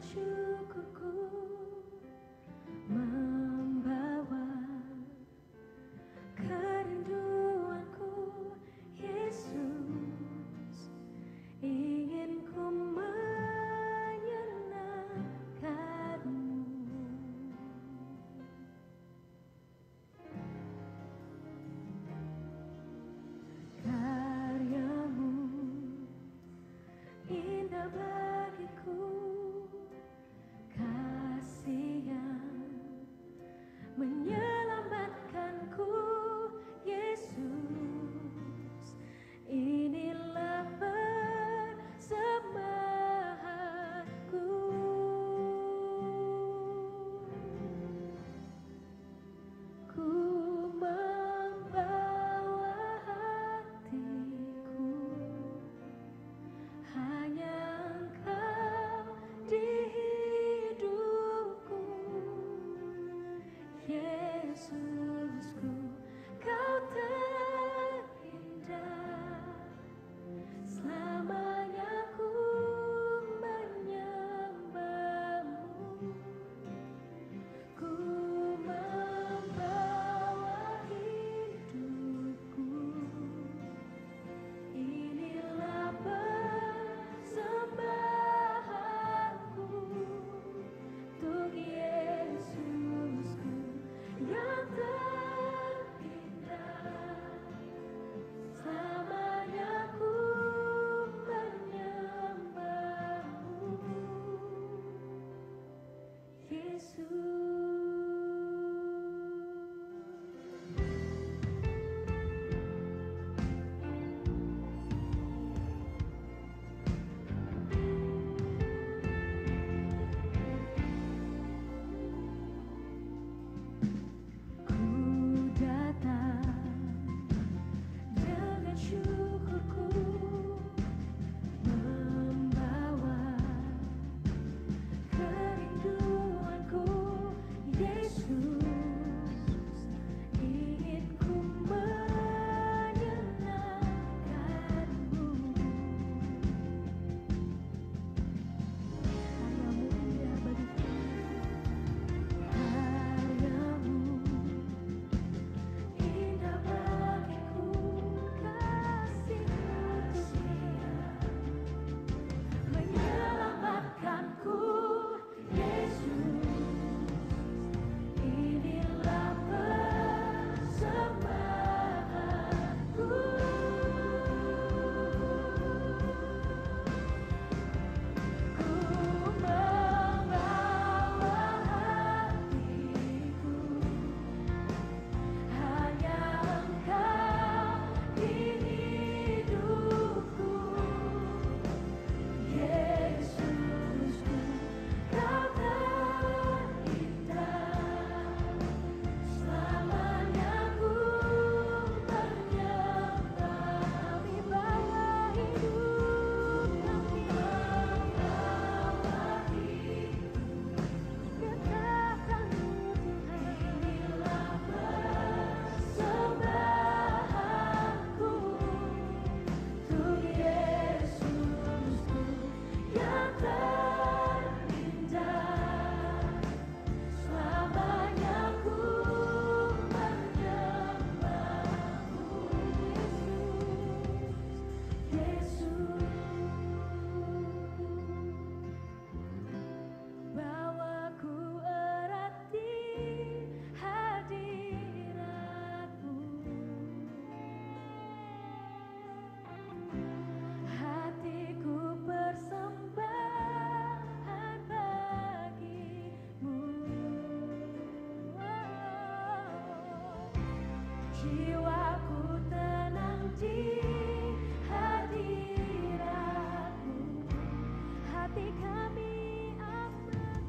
syukurku membawa kerinduanku, Yesus, ingin ku menyenangkanmu. Karyamu indah bagiku, kasih yang menyelamatkanku, Yesus, inilah persembahanku. Ku membawa hatiku, hanya Engkau di hidupku, Yesusku, Kau terindah, selamanya ku menyembahmu. Ku membawa hidupku, inilah persembahanku untuk Yesusku yang terindah, selamanya ku menyembahmu, Yesus. Ku datang dengan syukurku, membawa kerinduanku, Yesus, ingin ku menyenangkanmu. Karyamu indah bagiku, karyamu indah bagiku, kasih-Mu menyelamatkanku, Yesus, inilah persembahanku. Ku membawa hatiku, hanya Engkau di hidupku, Yesusku, Kau terindah, selamanya ku menyembah. Membawa hidup kami, membawa hidup kekasih-Mu, Tuhan, inilah persembahanku untuk Yesusku yang terindah, selamanya ku menyembahmu, Yesus, bawa ku erati hadirat-Mu, hatiku persembahan bagimu, jiwaku tenang di hadirat-Mu, hati kami aman,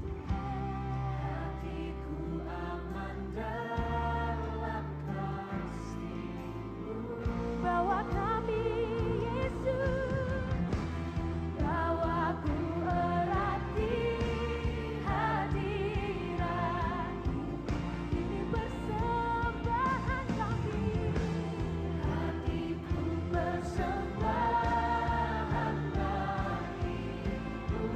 hatiku aman dalam kasih-Mu. Bawa kami, Yesus, bawa ku erati hadirat-Mu, ini persembahan kami, hatiku persembahan bagimu.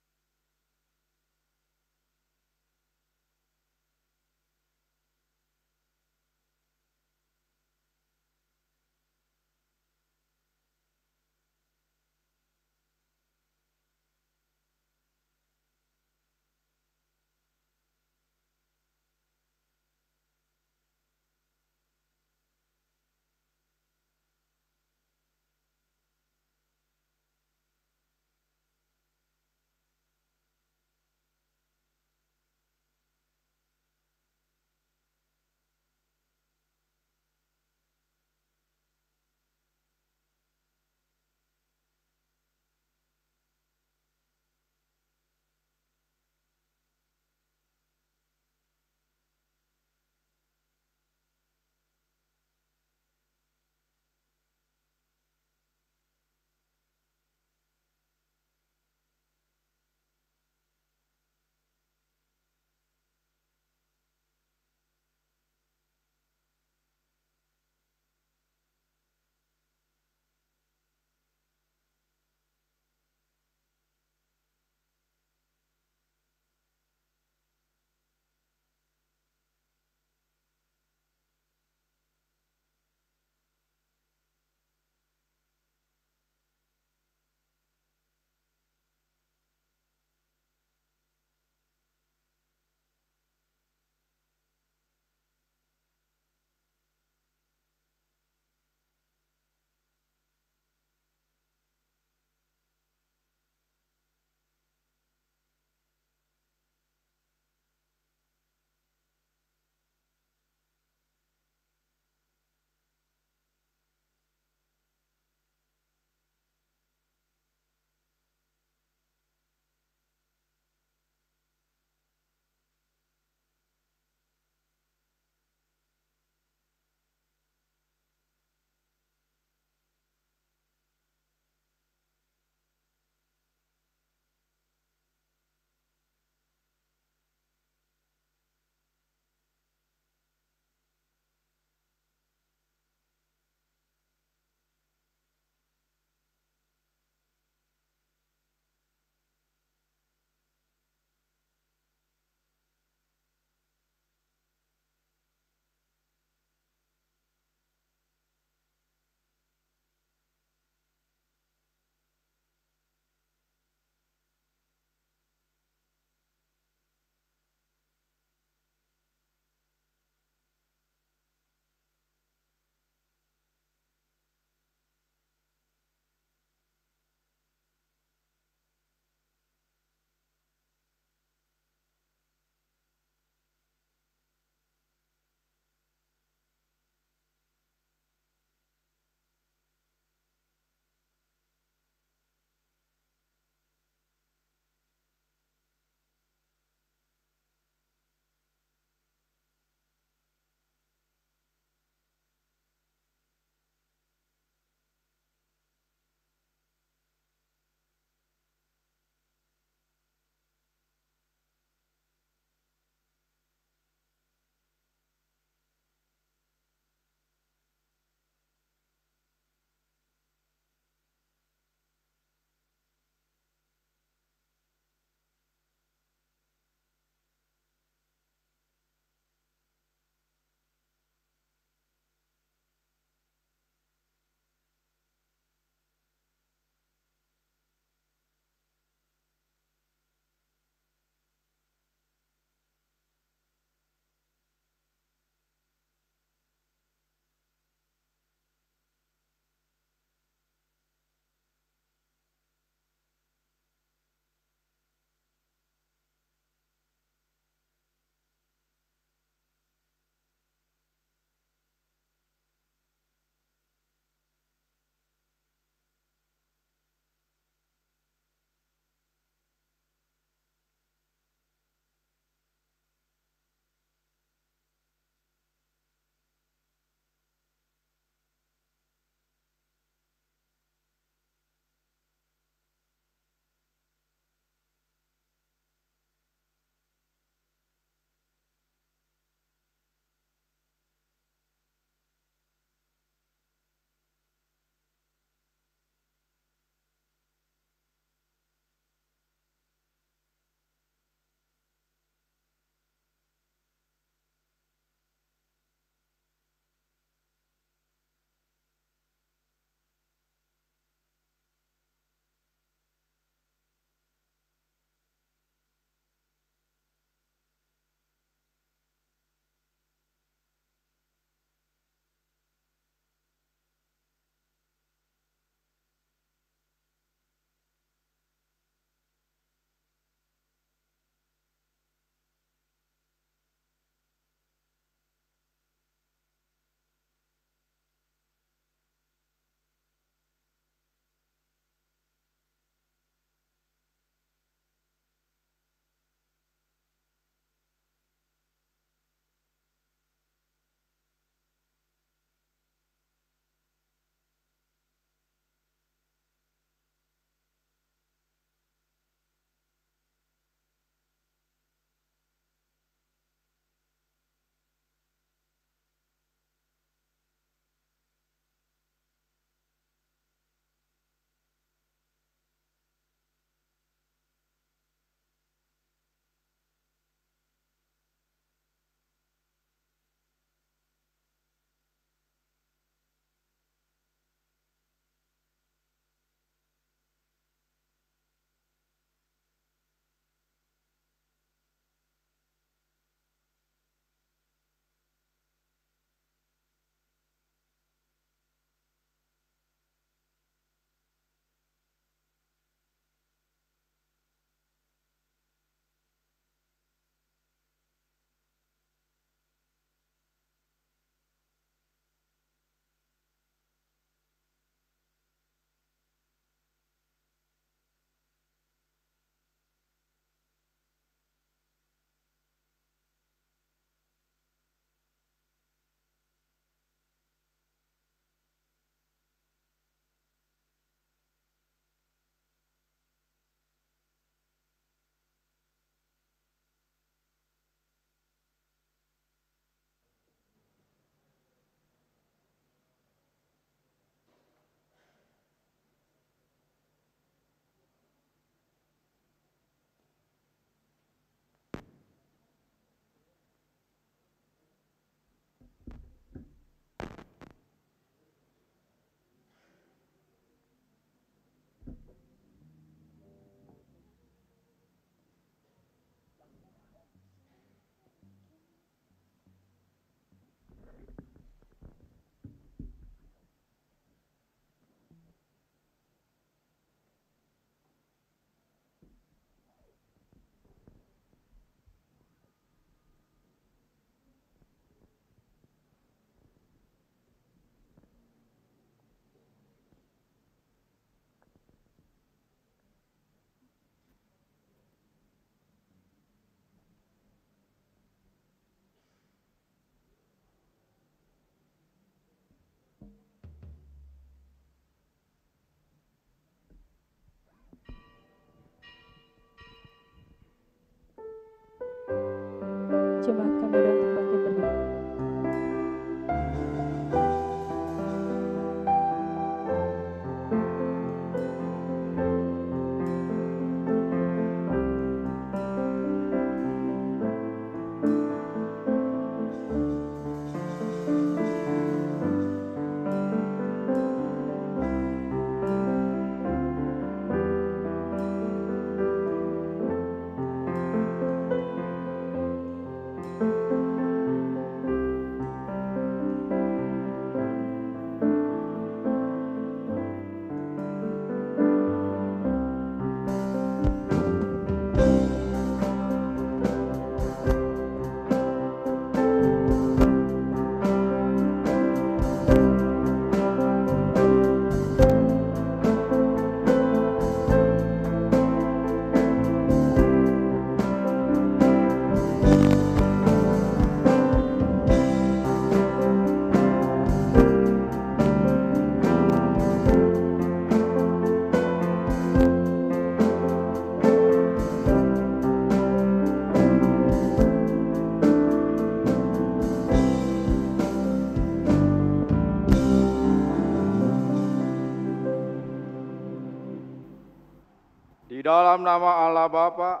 Di dalam nama Allah Bapa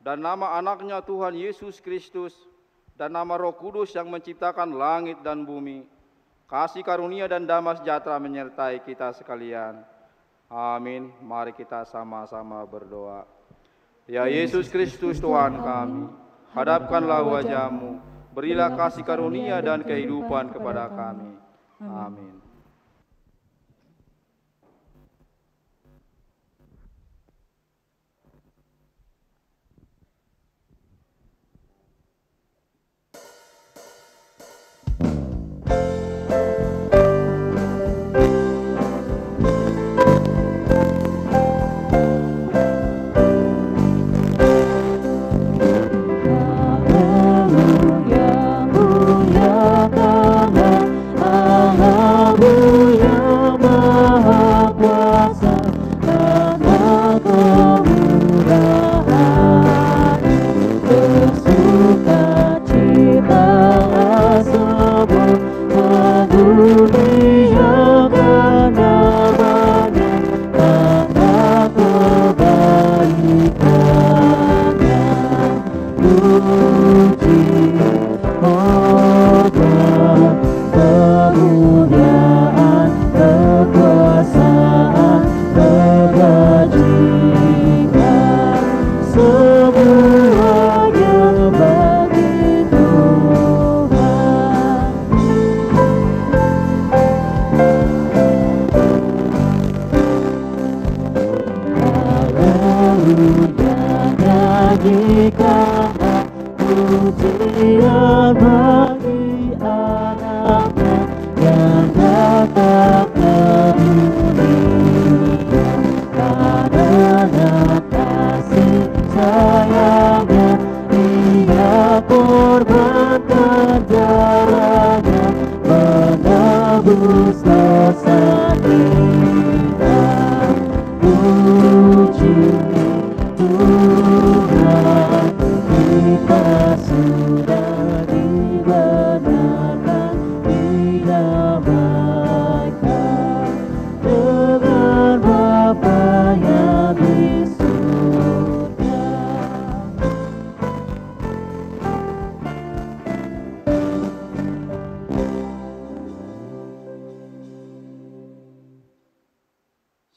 dan nama anaknya Tuhan Yesus Kristus dan nama Roh Kudus yang menciptakan langit dan bumi, kasih karunia dan damai sejahtera menyertai kita sekalian. Amin. Mari kita sama-sama berdoa. Ya Yesus Kristus Tuhan kami, hadapkanlah wajah-Mu, berilah kasih karunia dan kehidupan kepada kami. Amin.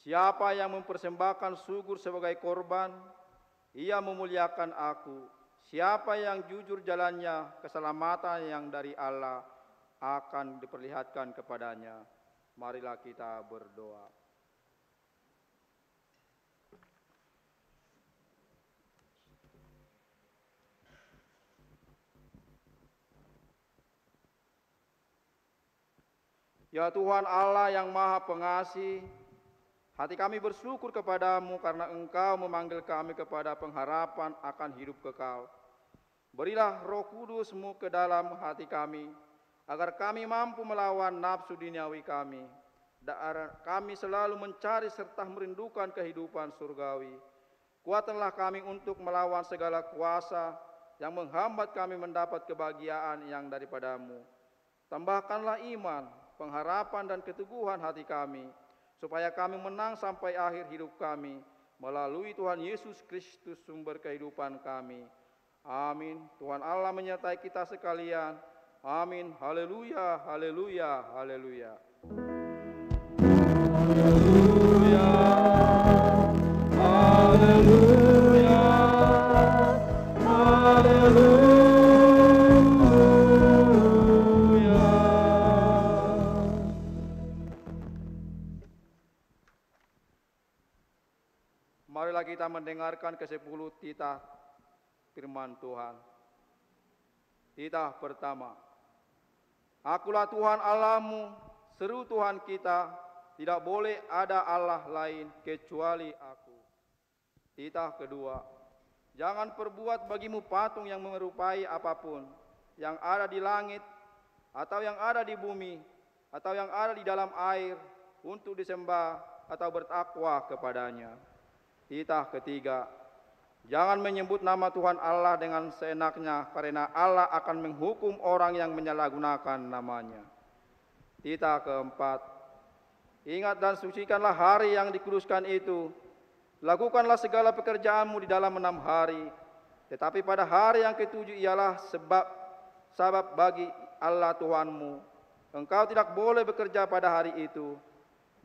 Siapa yang mempersembahkan syukur sebagai korban, ia memuliakan aku. Siapa yang jujur jalannya, keselamatan yang dari Allah akan diperlihatkan kepadanya. Marilah kita berdoa. Ya Tuhan Allah yang Maha Pengasih, hati kami bersyukur kepadamu karena Engkau memanggil kami kepada pengharapan akan hidup kekal. Berilah Roh Kudus-Mu ke dalam hati kami, agar kami mampu melawan nafsu duniawi kami. Dan kami selalu mencari serta merindukan kehidupan surgawi. Kuatkanlah kami untuk melawan segala kuasa yang menghambat kami mendapat kebahagiaan yang daripada-Mu. Tambahkanlah iman, pengharapan dan keteguhan hati kami, supaya kami menang sampai akhir hidup kami, melalui Tuhan Yesus Kristus sumber kehidupan kami. Amin. Tuhan Allah menyertai kita sekalian. Amin. Haleluya, haleluya, haleluya. Haleluya, haleluya, haleluya. Marilah kita mendengarkan ke-10 titah firman Tuhan. Titah pertama. Akulah Tuhan Allahmu, seru Tuhan kita, tidak boleh ada Allah lain kecuali aku. Titah kedua. Jangan perbuat bagimu patung yang menyerupai apapun, yang ada di langit, atau yang ada di bumi, atau yang ada di dalam air, untuk disembah atau bertakwa kepadanya. Titah ketiga. Jangan menyebut nama Tuhan Allah dengan seenaknya, karena Allah akan menghukum orang yang menyalahgunakan namanya. Titah keempat. Ingat dan sucikanlah hari yang dikuduskan itu. Lakukanlah segala pekerjaanmu di dalam 6 hari, tetapi pada hari yang ketujuh ialah sebab bagi Allah Tuhanmu. Engkau tidak boleh bekerja pada hari itu,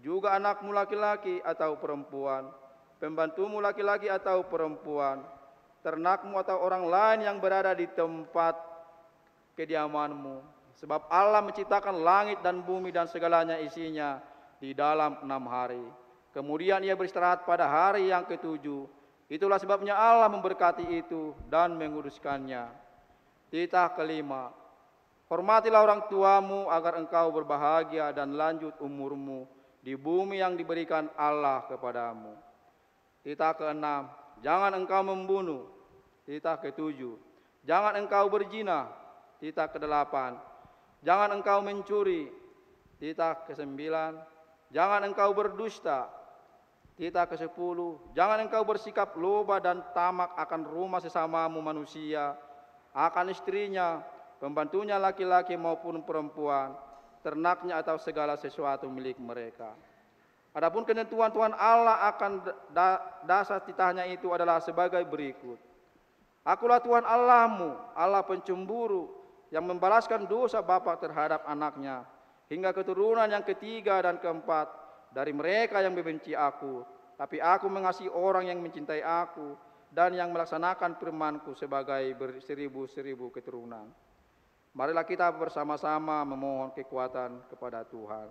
juga anakmu laki-laki atau perempuan, pembantumu laki-laki atau perempuan, ternakmu atau orang lain yang berada di tempat kediamanmu. Sebab Allah menciptakan langit dan bumi dan segalanya isinya di dalam 6 hari. Kemudian ia beristirahat pada hari yang ketujuh. Itulah sebabnya Allah memberkati itu dan menguduskannya. Titah kelima, hormatilah orang tuamu agar engkau berbahagia dan lanjut umurmu di bumi yang diberikan Allah kepadamu. Titah keenam, jangan engkau membunuh. Titah ketujuh, jangan engkau berzina. Titah kedelapan, jangan engkau mencuri. Titah kesembilan, jangan engkau berdusta. Titah ke-10, jangan engkau bersikap loba dan tamak akan rumah sesamamu manusia, akan istrinya, pembantunya laki-laki maupun perempuan, ternaknya atau segala sesuatu milik mereka. Adapun ketentuan Tuhan Allah akan dasar titahnya itu adalah sebagai berikut. Akulah Tuhan Allahmu, Allah pencemburu, yang membalaskan dosa bapa terhadap anaknya, hingga keturunan yang ketiga dan keempat dari mereka yang membenci aku, tapi aku mengasihi orang yang mencintai aku dan yang melaksanakan firman-Ku sebagai berseribu-seribu keturunan. Marilah kita bersama-sama memohon kekuatan kepada Tuhan.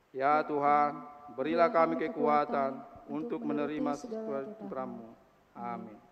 Ya Tuhan, berilah kami kekuatan untuk menerima segala putra-Mu. Amin.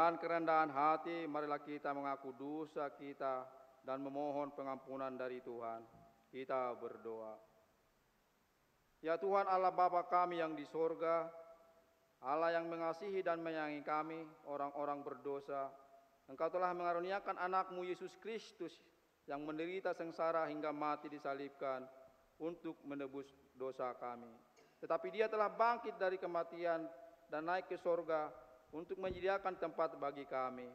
Dengan kerendahan hati, marilah kita mengaku dosa kita dan memohon pengampunan dari Tuhan. Kita berdoa. Ya Tuhan Allah Bapa kami yang di sorga, Allah yang mengasihi dan menyayangi kami, orang-orang berdosa, Engkau telah mengaruniakan anakmu Yesus Kristus yang menderita sengsara hingga mati disalibkan untuk menebus dosa kami. Tetapi dia telah bangkit dari kematian dan naik ke sorga untuk menyediakan tempat bagi kami.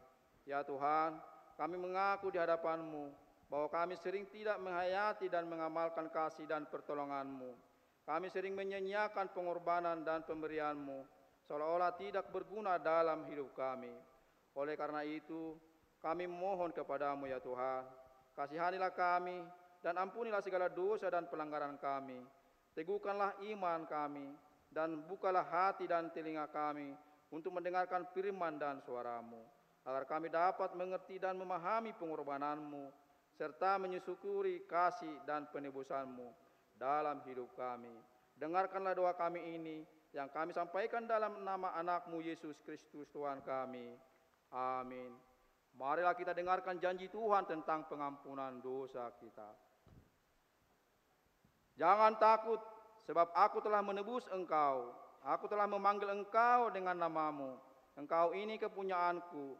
Ya Tuhan, kami mengaku di hadapan-Mu bahwa kami sering tidak menghayati dan mengamalkan kasih dan pertolongan-Mu. Kami sering menyanyiakan pengorbanan dan pemberian-Mu, seolah-olah tidak berguna dalam hidup kami. Oleh karena itu, kami mohon kepadamu ya Tuhan, kasihanilah kami dan ampunilah segala dosa dan pelanggaran kami. Teguhkanlah iman kami dan bukalah hati dan telinga kami untuk mendengarkan firman dan suara-Mu, agar kami dapat mengerti dan memahami pengorbanan-Mu, serta mensyukuri kasih dan penebusan-Mu dalam hidup kami. Dengarkanlah doa kami ini yang kami sampaikan dalam nama anak-Mu Yesus Kristus Tuhan kami. Amin. Marilah kita dengarkan janji Tuhan tentang pengampunan dosa kita. Jangan takut, sebab aku telah menebus engkau. Aku telah memanggil engkau dengan namamu. Engkau ini kepunyaanku.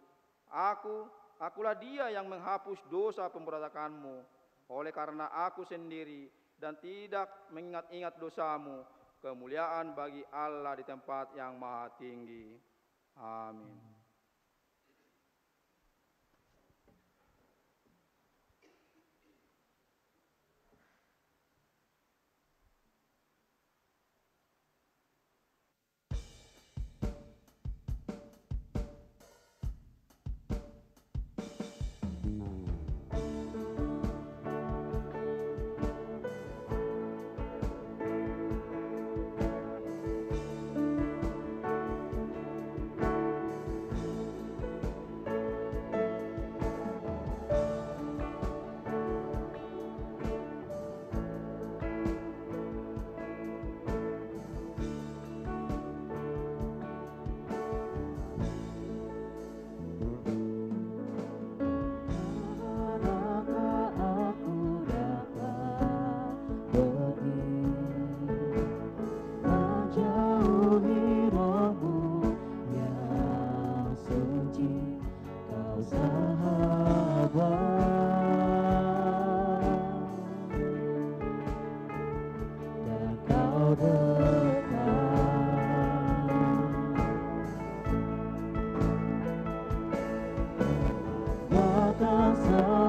Akulah dia yang menghapus dosa pemberontakanmu. Oleh karena aku sendiri dan tidak mengingat-ingat dosamu, kemuliaan bagi Allah di tempat yang maha tinggi. Amin. Besar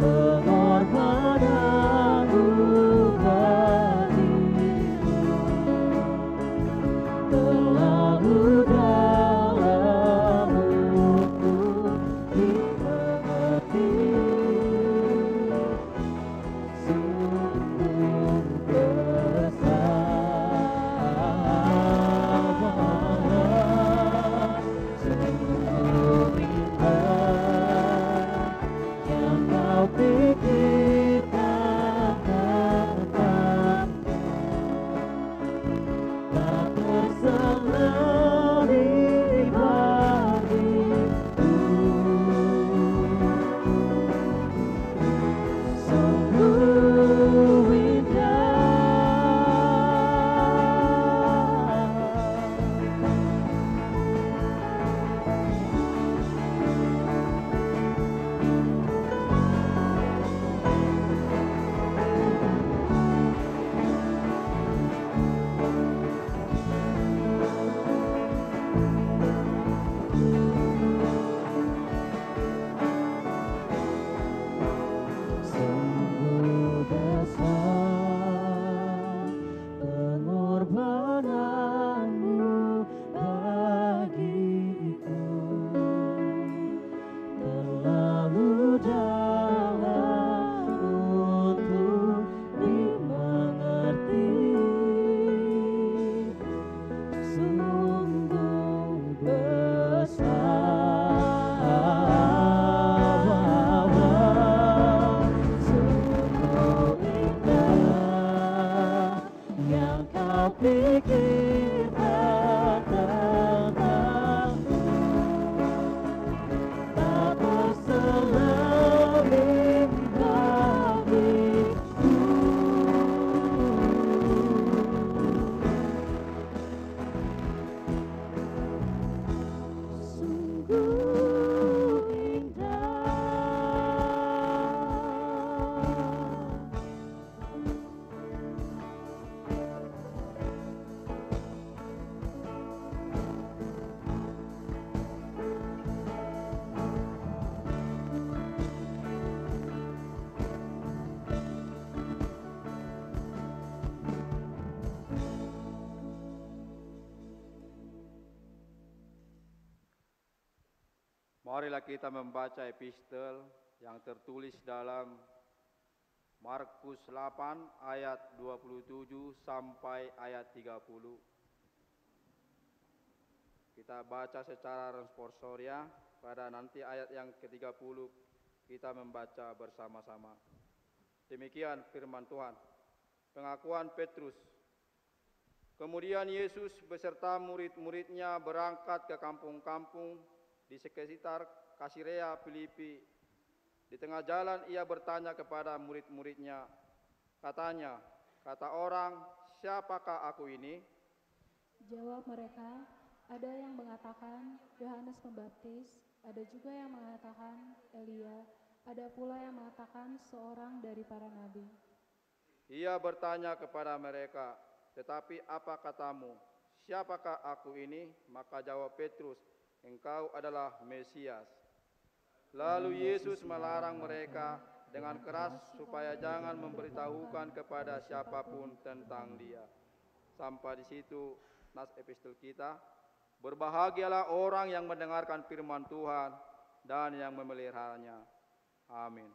pengorbanan Marilah kita membaca epistel yang tertulis dalam Markus 8 ayat 27 sampai ayat 30. Kita baca secara responsoria, pada nanti ayat yang ke-30 kita membaca bersama-sama. Demikian firman Tuhan. Pengakuan Petrus. Kemudian Yesus beserta murid-muridnya berangkat ke kampung-kampung di sekitar Kasirea Filipi. Di tengah jalan ia bertanya kepada murid-muridnya, katanya, kata orang, siapakah aku ini? Jawab mereka, ada yang mengatakan Yohanes Pembaptis, ada juga yang mengatakan Elia, ada pula yang mengatakan seorang dari para nabi. Ia bertanya kepada mereka, tetapi apa katamu? Siapakah aku ini? Maka jawab Petrus, engkau adalah Mesias. Lalu Yesus melarang mereka dengan keras supaya jangan memberitahukan kepada siapapun tentang dia. Sampai di situ nas epistel kita. Berbahagialah orang yang mendengarkan firman Tuhan dan yang memeliharanya. Amin.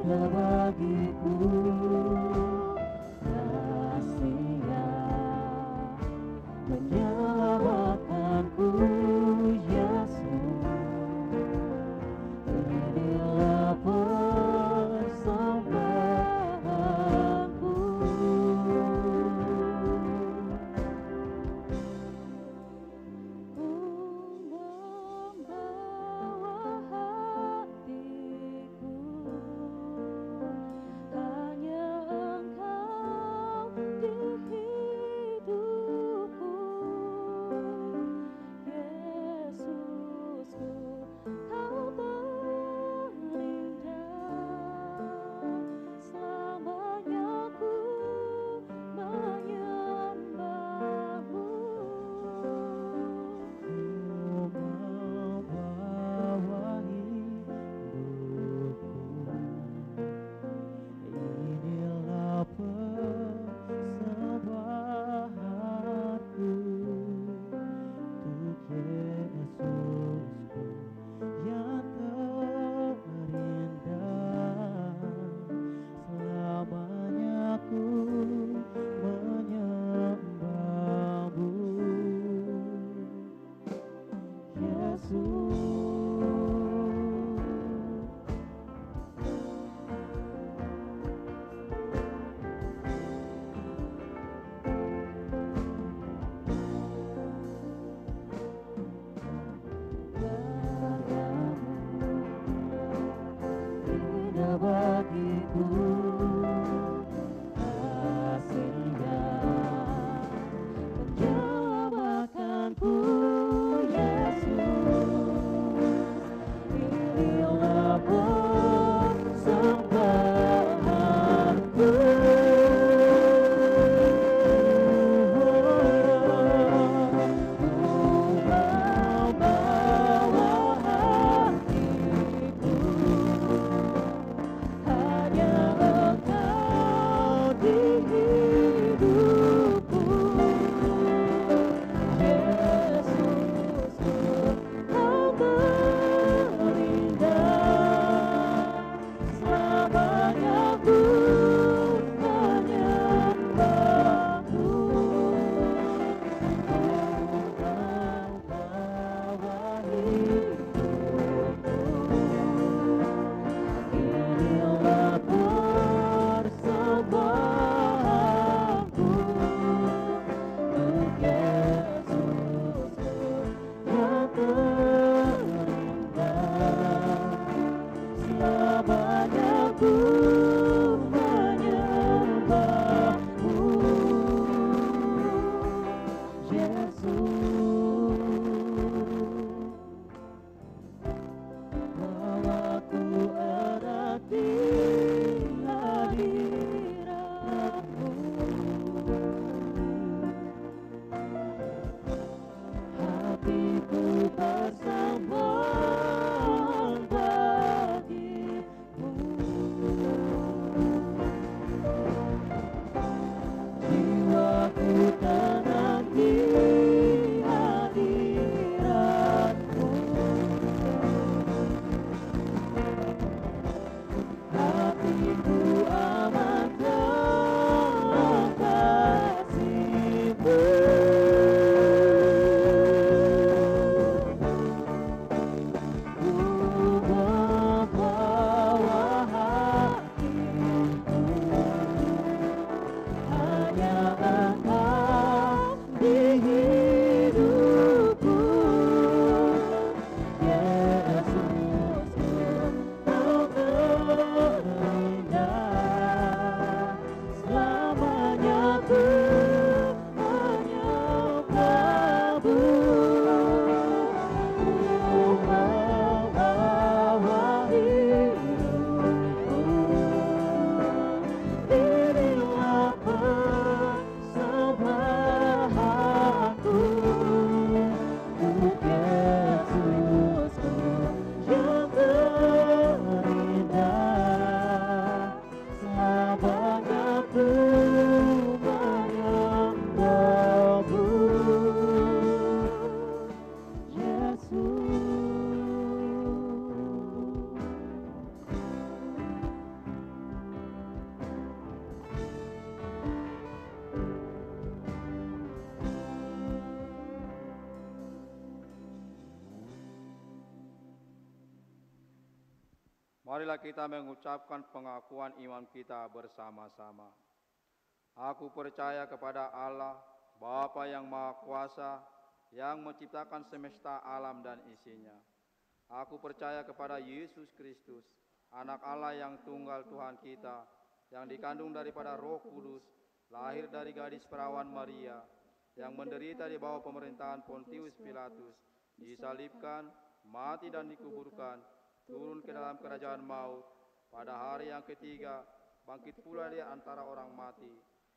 Bagiku Marilah kita mengucapkan pengakuan iman kita bersama-sama. Aku percaya kepada Allah, Bapa yang Maha Kuasa, yang menciptakan semesta alam dan isinya. Aku percaya kepada Yesus Kristus, Anak Allah yang tunggal Tuhan kita, yang dikandung daripada Roh Kudus, lahir dari gadis perawan Maria, yang menderita di bawah pemerintahan Pontius Pilatus, disalibkan, mati dan dikuburkan, turun ke dalam kerajaan maut, pada hari yang ketiga, bangkit pula di antara orang mati,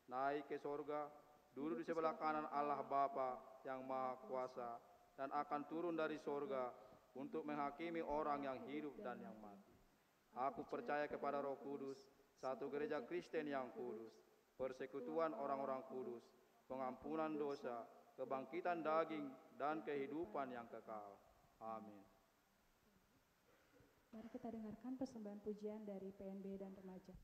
naik ke sorga, duduk di sebelah kanan Allah Bapa yang Maha Kuasa, dan akan turun dari sorga untuk menghakimi orang yang hidup dan yang mati. Aku percaya kepada Roh Kudus, satu gereja Kristen yang kudus, persekutuan orang-orang kudus, pengampunan dosa, kebangkitan daging, dan kehidupan yang kekal. Amin. Mari kita dengarkan persembahan pujian dari PNB dan remaja.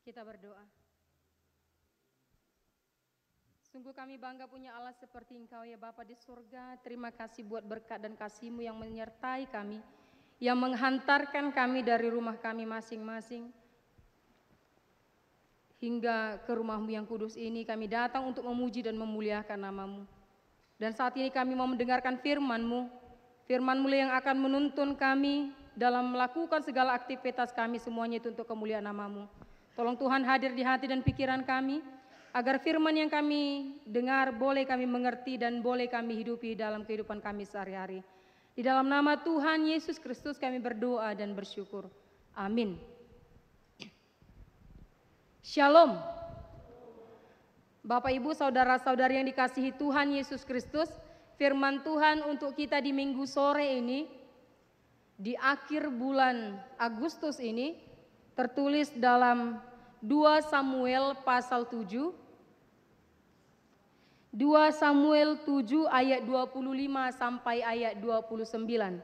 Kita berdoa. Sungguh kami bangga punya Allah seperti Engkau ya Bapa di surga. Terima kasih buat berkat dan kasih-Mu yang menyertai kami, yang menghantarkan kami dari rumah kami masing-masing hingga ke rumah-Mu yang kudus ini. Kami datang untuk memuji dan memuliakan nama-Mu. Dan saat ini kami mau mendengarkan firman-Mu. Firman-Mu yang akan menuntun kami dalam melakukan segala aktivitas kami semuanya itu untuk kemuliaan nama-Mu. Tolong Tuhan hadir di hati dan pikiran kami, agar firman yang kami dengar boleh kami mengerti dan boleh kami hidupi dalam kehidupan kami sehari-hari. Di dalam nama Tuhan Yesus Kristus kami berdoa dan bersyukur. Amin. Shalom. Bapak Ibu saudara-saudari yang dikasihi Tuhan Yesus Kristus, firman Tuhan untuk kita di minggu sore ini, di akhir bulan Agustus ini, tertulis dalam 2 Samuel pasal 7. 2 Samuel 7 ayat 25 sampai ayat 29.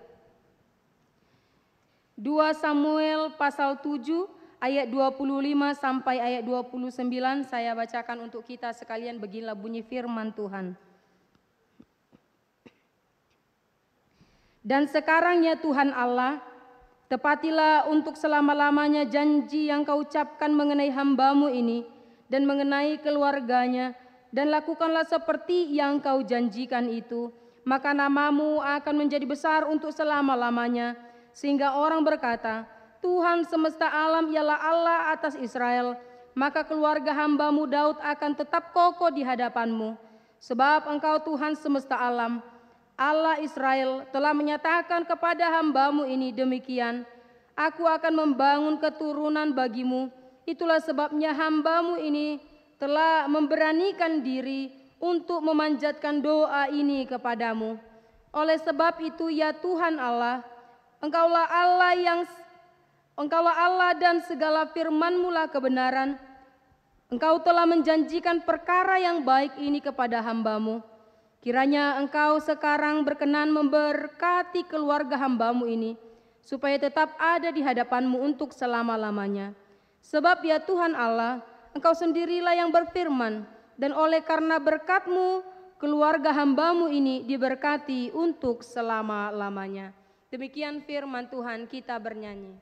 2 Samuel pasal 7 ayat 25 sampai ayat 29 saya bacakan untuk kita sekalian, beginilah bunyi firman Tuhan. Dan sekarang ya Tuhan Allah, tepatilah untuk selama-lamanya janji yang Kau ucapkan mengenai hamba-Mu ini dan mengenai keluarganya, dan lakukanlah seperti yang Kau janjikan itu, maka nama-Mu akan menjadi besar untuk selama-lamanya, sehingga orang berkata, Tuhan semesta alam ialah Allah atas Israel, maka keluarga hamba-Mu Daud akan tetap kokoh di hadapan-Mu, sebab Engkau Tuhan semesta alam, Allah Israel telah menyatakan kepada hamba-Mu ini demikian, aku akan membangun keturunan bagimu. Itulah sebabnya hamba-Mu ini telah memberanikan diri untuk memanjatkan doa ini kepadamu. Oleh sebab itu ya Tuhan Allah, Engkaulah Allah dan segala firman-Mu lah kebenaran. Engkau telah menjanjikan perkara yang baik ini kepada hamba-Mu. Kiranya Engkau sekarang berkenan memberkati keluarga hamba-Mu ini, supaya tetap ada di hadapan-Mu untuk selama-lamanya. Sebab ya Tuhan Allah, Engkau sendirilah yang berfirman, dan oleh karena berkat-Mu, keluarga hamba-Mu ini diberkati untuk selama-lamanya. Demikian firman Tuhan, kita bernyanyi.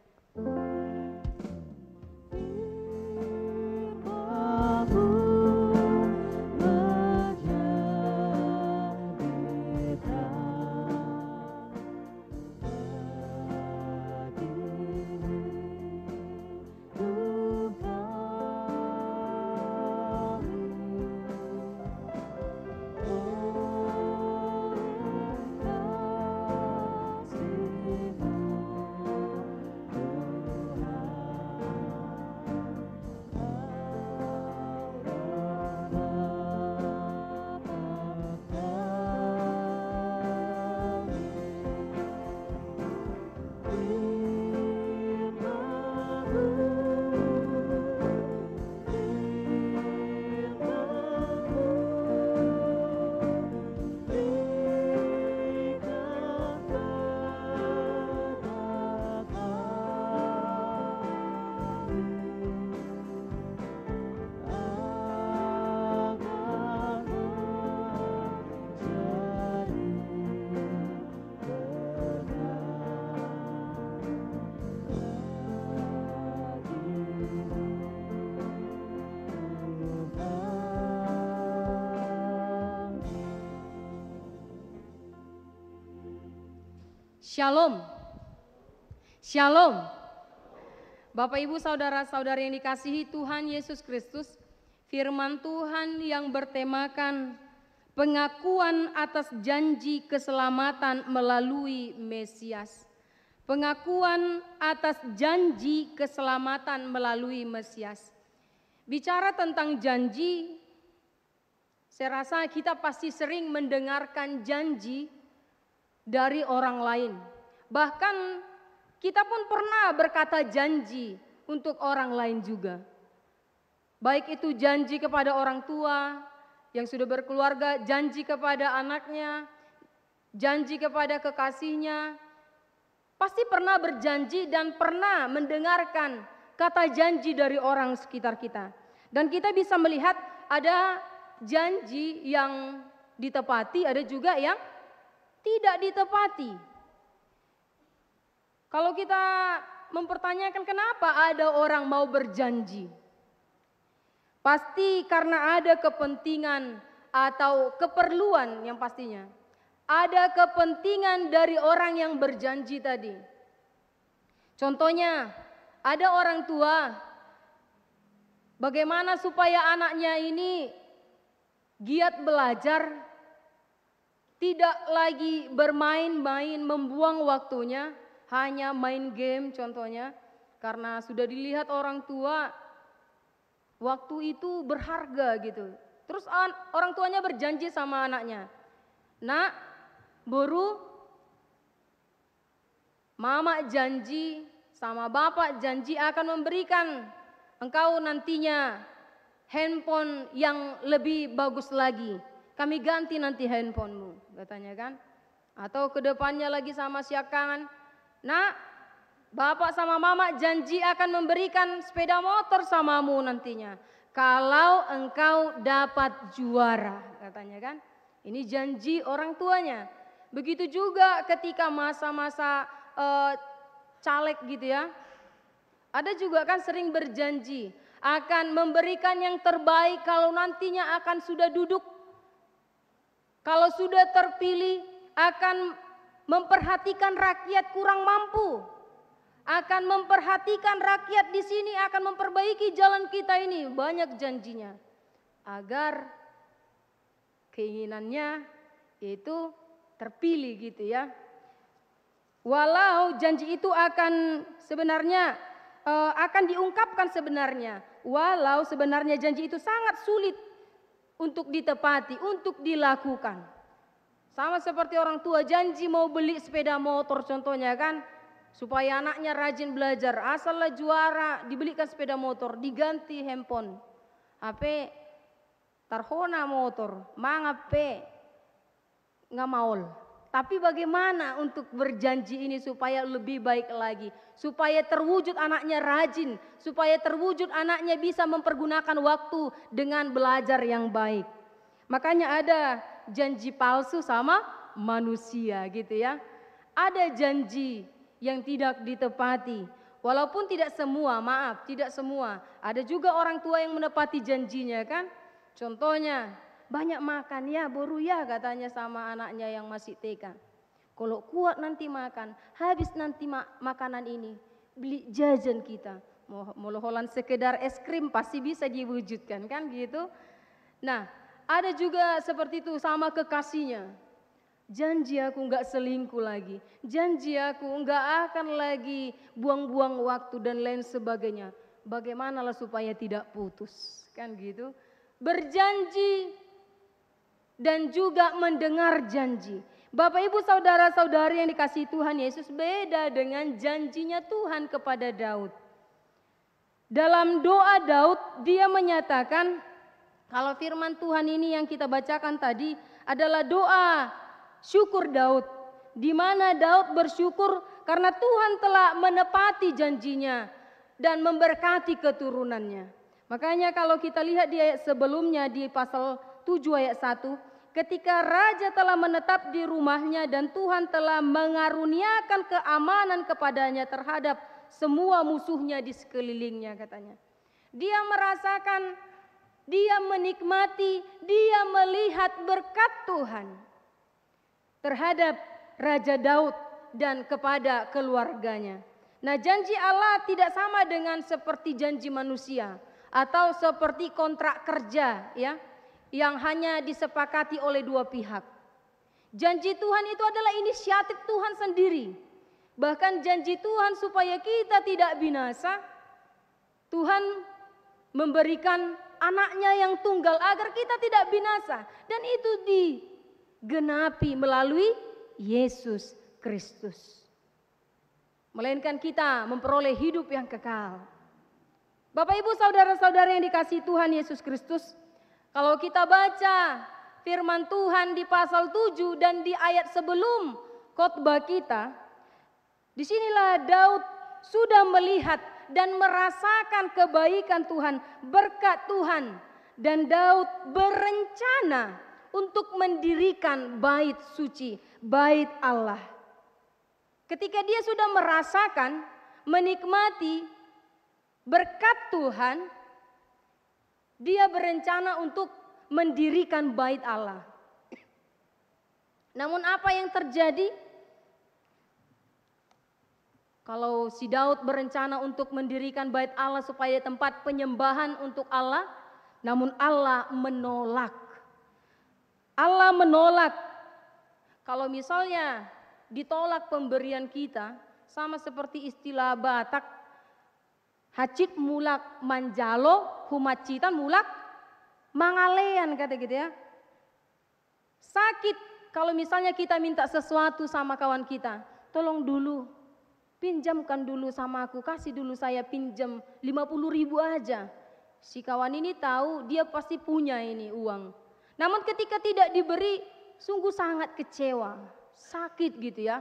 Shalom. Shalom. Bapak Ibu saudara-saudari yang dikasihi Tuhan Yesus Kristus, firman Tuhan yang bertemakan pengakuan atas janji keselamatan melalui Mesias. Pengakuan atas janji keselamatan melalui Mesias. Bicara tentang janji, saya rasa kita pasti sering mendengarkan janji dari orang lain. Bahkan kita pun pernah berkata janji untuk orang lain juga. Baik itu janji kepada orang tua yang sudah berkeluarga, janji kepada anaknya, janji kepada kekasihnya. Pasti pernah berjanji dan pernah mendengarkan kata janji dari orang sekitar kita. Dan kita bisa melihat ada janji yang ditepati, ada juga yang tidak ditepati. Kalau kita mempertanyakan kenapa ada orang mau berjanji, pasti karena ada kepentingan atau keperluan yang pastinya. Ada kepentingan dari orang yang berjanji tadi. Contohnya, ada orang tua, bagaimana supaya anaknya ini giat belajar, tidak lagi bermain-main, membuang waktunya, hanya main game contohnya. Karena sudah dilihat orang tua, waktu itu berharga gitu. Terus orang tuanya berjanji sama anaknya, "Nak, Buru, mama janji sama bapak janji akan memberikan engkau nantinya handphone yang lebih bagus lagi. Kami ganti nanti handphonemu," katanya kan. Atau kedepannya lagi sama siakan, "Nak, bapak sama mama janji akan memberikan sepeda motor samamu nantinya kalau engkau dapat juara," katanya kan. Ini janji orang tuanya. Begitu juga ketika masa-masa caleg gitu ya. Ada juga kan sering berjanji akan memberikan yang terbaik kalau nantinya akan sudah duduk. Kalau sudah terpilih akan memperhatikan rakyat kurang mampu. Akan memperhatikan rakyat di sini, akan memperbaiki jalan kita ini. Banyak janjinya. Agar keinginannya itu terpilih gitu ya. Walau janji itu akan sebenarnya akan diungkapkan sebenarnya. Walau sebenarnya janji itu sangat sulit untuk ditepati, untuk dilakukan. Sama seperti orang tua janji mau beli sepeda motor contohnya kan. Supaya anaknya rajin belajar, asalnya juara dibelikan sepeda motor, diganti handphone. HP tarhona motor, mangape nggak maul. Tapi bagaimana untuk berjanji ini supaya lebih baik lagi, supaya terwujud anaknya rajin, supaya terwujud anaknya bisa mempergunakan waktu dengan belajar yang baik. Makanya ada janji palsu sama manusia gitu ya. Ada janji yang tidak ditepati. Walaupun tidak semua, maaf, tidak semua. Ada juga orang tua yang menepati janjinya kan. Contohnya, banyak makan ya, boru ya katanya sama anaknya yang masih TK. Kalau kuat nanti makan, habis nanti makanan ini, beli jajan kita. Moloholan sekedar es krim pasti bisa diwujudkan kan gitu. Nah, ada juga seperti itu sama kekasihnya. Janji aku enggak selingkuh lagi. Janji aku enggak akan lagi buang-buang waktu dan lain sebagainya. Bagaimanalah supaya tidak putus kan gitu. Berjanji dan juga mendengar janji. Bapak ibu saudara-saudari yang dikasihi Tuhan Yesus, beda dengan janjinya Tuhan kepada Daud. Dalam doa Daud dia menyatakan, kalau firman Tuhan ini yang kita bacakan tadi adalah doa syukur Daud, di mana Daud bersyukur karena Tuhan telah menepati janjinya dan memberkati keturunannya. Makanya kalau kita lihat di ayat sebelumnya di pasal 7 ayat 1, ketika raja telah menetap di rumahnya dan Tuhan telah mengaruniakan keamanan kepadanya terhadap semua musuhnya di sekelilingnya katanya. Dia merasakan, dia menikmati, dia melihat berkat Tuhan terhadap Raja Daud dan kepada keluarganya. Nah, janji Allah tidak sama dengan seperti janji manusia atau seperti kontrak kerja ya, yang hanya disepakati oleh dua pihak. Janji Tuhan itu adalah inisiatif Tuhan sendiri. Bahkan janji Tuhan supaya kita tidak binasa, Tuhan memberikan anaknya yang tunggal agar kita tidak binasa. Dan itu digenapi melalui Yesus Kristus. Melainkan kita memperoleh hidup yang kekal. Bapak ibu saudara-saudara yang dikasihi Tuhan Yesus Kristus, kalau kita baca firman Tuhan di pasal 7 dan di ayat sebelum khotbah kita, disinilah Daud sudah melihat dan merasakan kebaikan Tuhan, berkat Tuhan. Dan Daud berencana untuk mendirikan bait suci, bait Allah. Ketika dia sudah merasakan, menikmati berkat Tuhan, dia berencana untuk mendirikan bait Allah. Namun apa yang terjadi? Kalau si Daud berencana untuk mendirikan bait Allah supaya tempat penyembahan untuk Allah, namun Allah menolak. Allah menolak. Kalau misalnya ditolak pemberian kita, sama seperti istilah Batak, hacit mulak manjalo, humacitan mulak mangalean, kata gitu ya. Sakit kalau misalnya kita minta sesuatu sama kawan kita, tolong dulu, pinjamkan dulu sama aku, kasih dulu saya pinjam 50.000 aja. Si kawan ini tahu dia pasti punya ini uang. Namun ketika tidak diberi, sungguh sangat kecewa, sakit gitu ya.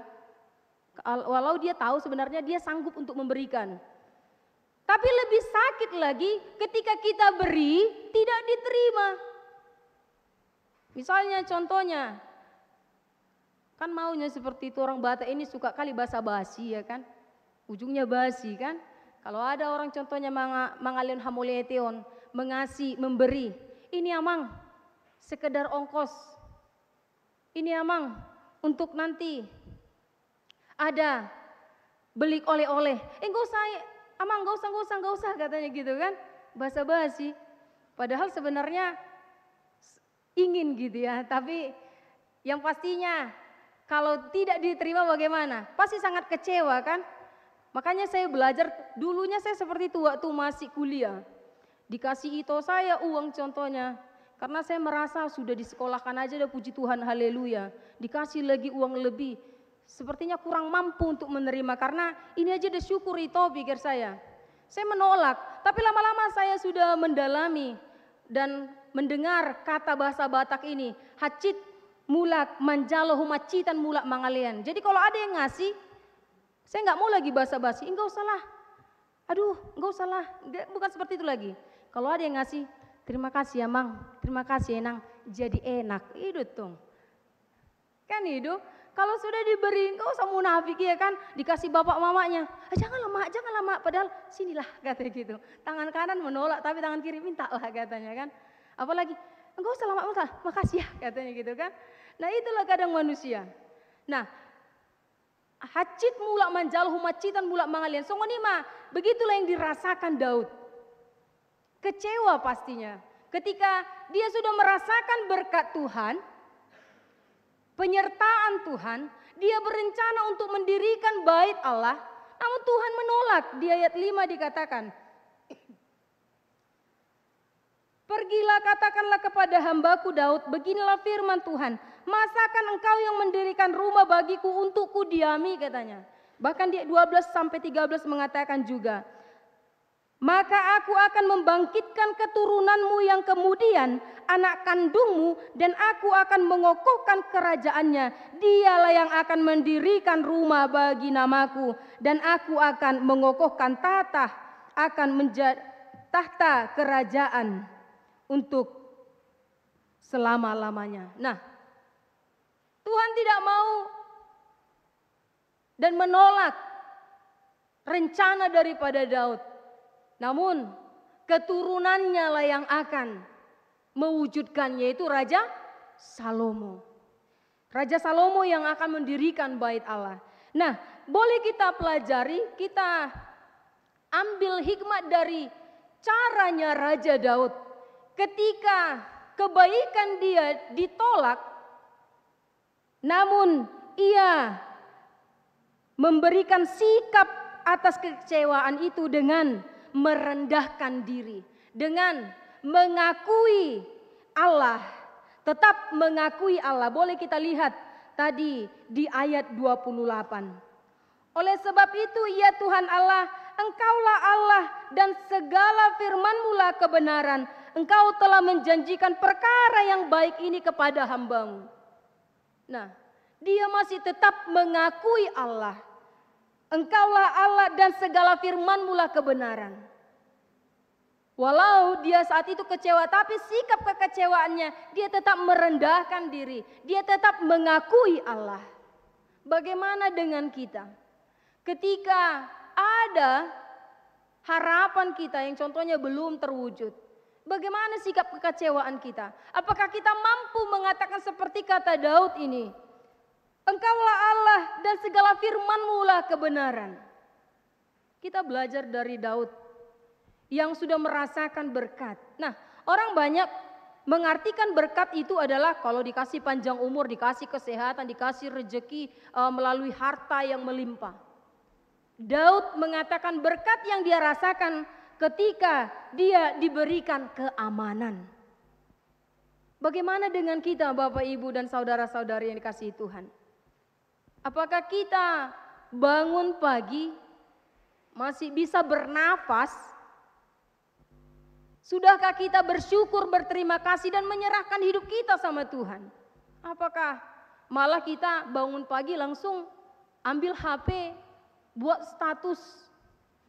Walau dia tahu sebenarnya dia sanggup untuk memberikan. Tapi lebih sakit lagi ketika kita beri tidak diterima. Misalnya contohnya, kan maunya seperti itu, orang Batak ini suka kali basa-basi ya kan. Ujungnya basi kan. Kalau ada orang contohnya mangalion hamoleteon, mengasih, memberi. Ini amang, sekedar ongkos. Ini amang, untuk nanti ada beli oleh-oleh. Enggak usah, amang enggak usah katanya gitu kan. Basa-basi. Padahal sebenarnya ingin gitu ya, tapi yang pastinya kalau tidak diterima bagaimana? Pasti sangat kecewa kan? Makanya saya belajar, dulunya saya seperti itu waktu masih kuliah. Dikasih itu saya uang contohnya, karena saya merasa sudah disekolahkan aja, udah puji Tuhan, haleluya. Dikasih lagi uang lebih, sepertinya kurang mampu untuk menerima, karena ini aja udah syukur itu pikir saya. Saya menolak, tapi lama-lama saya sudah mendalami dan mendengar kata bahasa Batak ini, hacit mulak manjalo humacitan mulak mangalean. Jadi kalau ada yang ngasih, saya nggak mau lagi basa-basi, enggak usah lah. Aduh, enggak usah lah. Bukan seperti itu lagi. Kalau ada yang ngasih, terima kasih ya Mang, terima kasih Enang, jadi enak. Itu tuh. Kan itu, kalau sudah diberi, enggak usah munafik ya kan, dikasih bapak mamanya. Jangan lama, padahal sinilah katanya gitu. Tangan kanan menolak, tapi tangan kiri minta lah katanya kan. Apalagi, enggak usah lama, makasih ya katanya gitu kan. Nah itulah kadang manusia. Nah, hacit mulak manjal humacitan mulak mangalian. Songonima, begitulah yang dirasakan Daud. Kecewa pastinya. Ketika dia sudah merasakan berkat Tuhan, penyertaan Tuhan, dia berencana untuk mendirikan bait Allah, namun Tuhan menolak. Di ayat 5 dikatakan, pergilah katakanlah kepada hambaku Daud, beginilah firman Tuhan, masakan engkau yang mendirikan rumah bagiku untuk kudiami katanya. Bahkan di 12-13 mengatakan juga, maka aku akan membangkitkan keturunanmu yang kemudian anak kandungmu dan aku akan mengokohkan kerajaannya. Dialah yang akan mendirikan rumah bagi namaku dan aku akan mengokohkan tahta kerajaan untuk selama-lamanya. Nah, Tuhan tidak mau dan menolak rencana daripada Daud. Namun keturunannya lah yang akan mewujudkannya, yaitu Raja Salomo. Raja Salomo yang akan mendirikan bait Allah. Nah, boleh kita pelajari, kita ambil hikmat dari caranya Raja Daud. Ketika kebaikan dia ditolak, namun ia memberikan sikap atas kekecewaan itu dengan merendahkan diri, dengan mengakui Allah, tetap mengakui Allah. Boleh kita lihat tadi di ayat 28. Oleh sebab itu ya Tuhan Allah, Engkaulah Allah dan segala firman-Mu lah kebenaran. Engkau telah menjanjikan perkara yang baik ini kepada hamba-Mu. Nah, dia masih tetap mengakui Allah. Engkaulah Allah dan segala firman-Mu-lah kebenaran. Walau dia saat itu kecewa, tapi sikap kekecewaannya, dia tetap merendahkan diri. Dia tetap mengakui Allah. Bagaimana dengan kita? Ketika ada harapan kita yang contohnya belum terwujud. Bagaimana sikap kekecewaan kita? Apakah kita mampu mengatakan seperti kata Daud ini? Engkaulah Allah dan segala firman-Mu-lah kebenaran. Kita belajar dari Daud yang sudah merasakan berkat. Nah, orang banyak mengartikan berkat itu adalah kalau dikasih panjang umur, dikasih kesehatan, dikasih rejeki melalui harta yang melimpah. Daud mengatakan berkat yang dia rasakan ketika dia diberikan keamanan. Bagaimana dengan kita Bapak Ibu dan saudara-saudari yang dikasihi Tuhan? Apakah kita bangun pagi masih bisa bernafas? Sudahkah kita bersyukur, berterima kasih dan menyerahkan hidup kita sama Tuhan? Apakah malah kita bangun pagi langsung ambil HP, buat status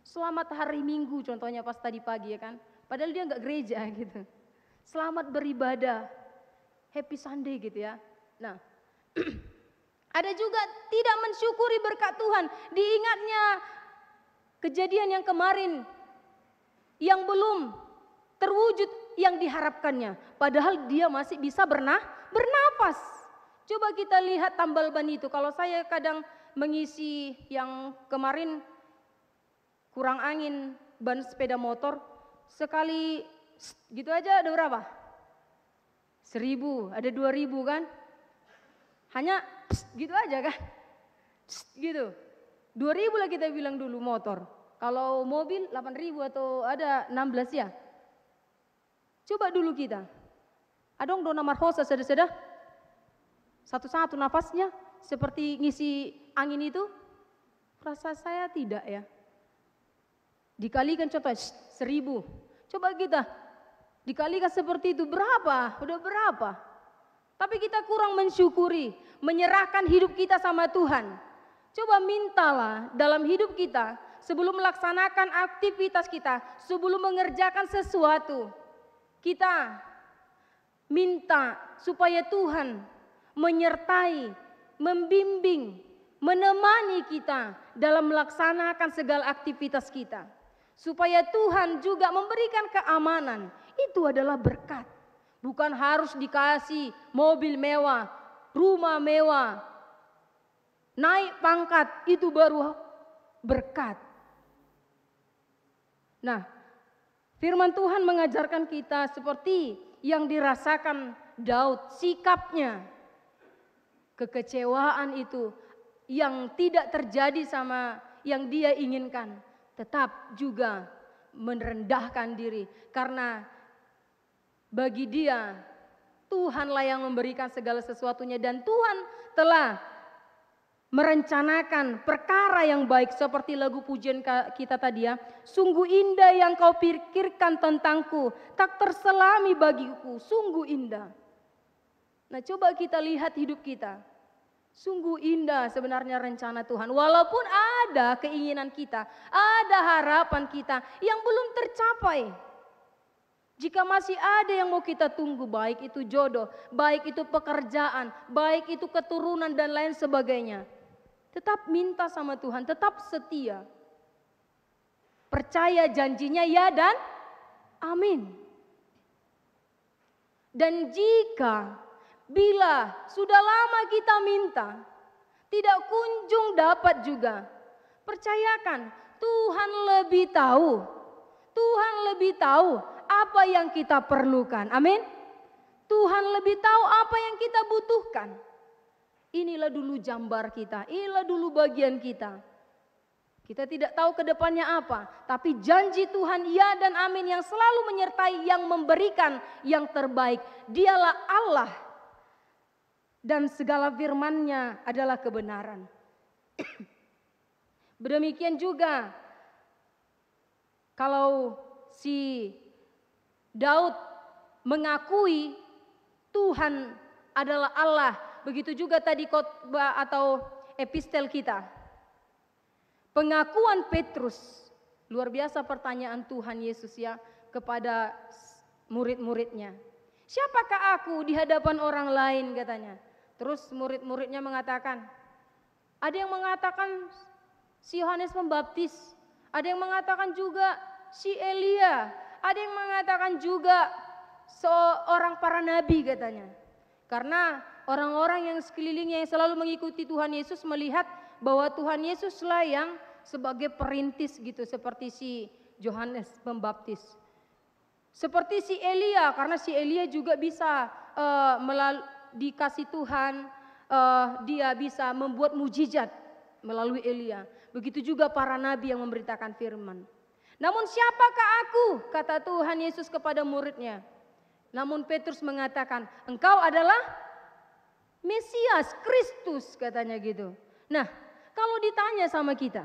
selamat hari Minggu contohnya pas tadi pagi ya kan? Padahal dia nggak gereja gitu. Selamat beribadah, happy Sunday gitu ya. Nah, ada juga tidak mensyukuri berkat Tuhan. Diingatnya kejadian yang kemarin yang belum terwujud yang diharapkannya. Padahal dia masih bisa bernafas. Coba kita lihat tambal ban itu. Kalau saya kadang mengisi yang kemarin kurang angin ban sepeda motor. Sekali gitu aja ada berapa? 1.000, ada 2.000 kan? Hanya gitu aja kan? Gitu. 2.000 lah kita bilang dulu motor. Kalau mobil 8.000 atau ada 16 ya. Coba dulu kita. Adong dona marhosa seda-seda. Satu-satu nafasnya seperti ngisi angin itu. Rasa saya tidak ya. Dikalikan contoh 1.000. Coba kita dikalikan seperti itu berapa? Udah berapa? Tapi kita kurang mensyukuri, menyerahkan hidup kita sama Tuhan. Coba mintalah dalam hidup kita sebelum melaksanakan aktivitas kita, sebelum mengerjakan sesuatu. Kita minta supaya Tuhan menyertai, membimbing, menemani kita dalam melaksanakan segala aktivitas kita. Supaya Tuhan juga memberikan keamanan. Itu adalah berkat. Bukan harus dikasih mobil mewah, rumah mewah, naik pangkat, itu baru berkat. Nah, firman Tuhan mengajarkan kita seperti yang dirasakan Daud, sikapnya. Kekecewaan itu yang tidak terjadi sama yang dia inginkan. Tetap juga merendahkan diri. Karena bagi dia Tuhanlah yang memberikan segala sesuatunya. Dan Tuhan telah merencanakan perkara yang baik. Seperti lagu pujian kita tadi ya. Sungguh indah yang kau pikirkan tentangku. Tak terselami bagiku. Sungguh indah. Nah coba kita lihat hidup kita. Sungguh indah sebenarnya rencana Tuhan. Walaupun ada keinginan kita, ada harapan kita yang belum tercapai. Jika masih ada yang mau kita tunggu, baik itu jodoh, baik itu pekerjaan, baik itu keturunan dan lain sebagainya. Tetap minta sama Tuhan, tetap setia. Percaya janjinya ya dan amin. Dan jika bila sudah lama kita minta, tidak kunjung dapat juga. Percayakan, Tuhan lebih tahu. Tuhan lebih tahu apa yang kita perlukan. Amin. Tuhan lebih tahu apa yang kita butuhkan. Inilah dulu jambar kita, inilah dulu bagian kita. Kita tidak tahu ke depannya apa, tapi janji Tuhan ya dan amin yang selalu menyertai, yang memberikan yang terbaik. Dialah Allah. Dan segala firman-Nya adalah kebenaran. Demikian juga kalau si Daud mengakui Tuhan adalah Allah, begitu juga tadi khotbah atau epistel kita. Pengakuan Petrus, luar biasa pertanyaan Tuhan Yesus ya kepada murid-muridnya. Siapakah aku di hadapan orang lain katanya. Terus murid-muridnya mengatakan, ada yang mengatakan si Yohanes Pembaptis, ada yang mengatakan juga si Elia, ada yang mengatakan juga seorang para nabi katanya. Karena orang-orang yang sekelilingnya yang selalu mengikuti Tuhan Yesus melihat bahwa Tuhan Yesuslah yang sebagai perintis gitu, seperti si Yohanes Pembaptis. Seperti si Elia, karena si Elia juga bisa dikasih Tuhan, dia bisa membuat mujizat melalui Elia. Begitu juga para nabi yang memberitakan firman. Namun siapakah aku? Kata Tuhan Yesus kepada muridnya. Namun Petrus mengatakan, engkau adalah Mesias, Kristus katanya gitu. Nah, kalau ditanya sama kita,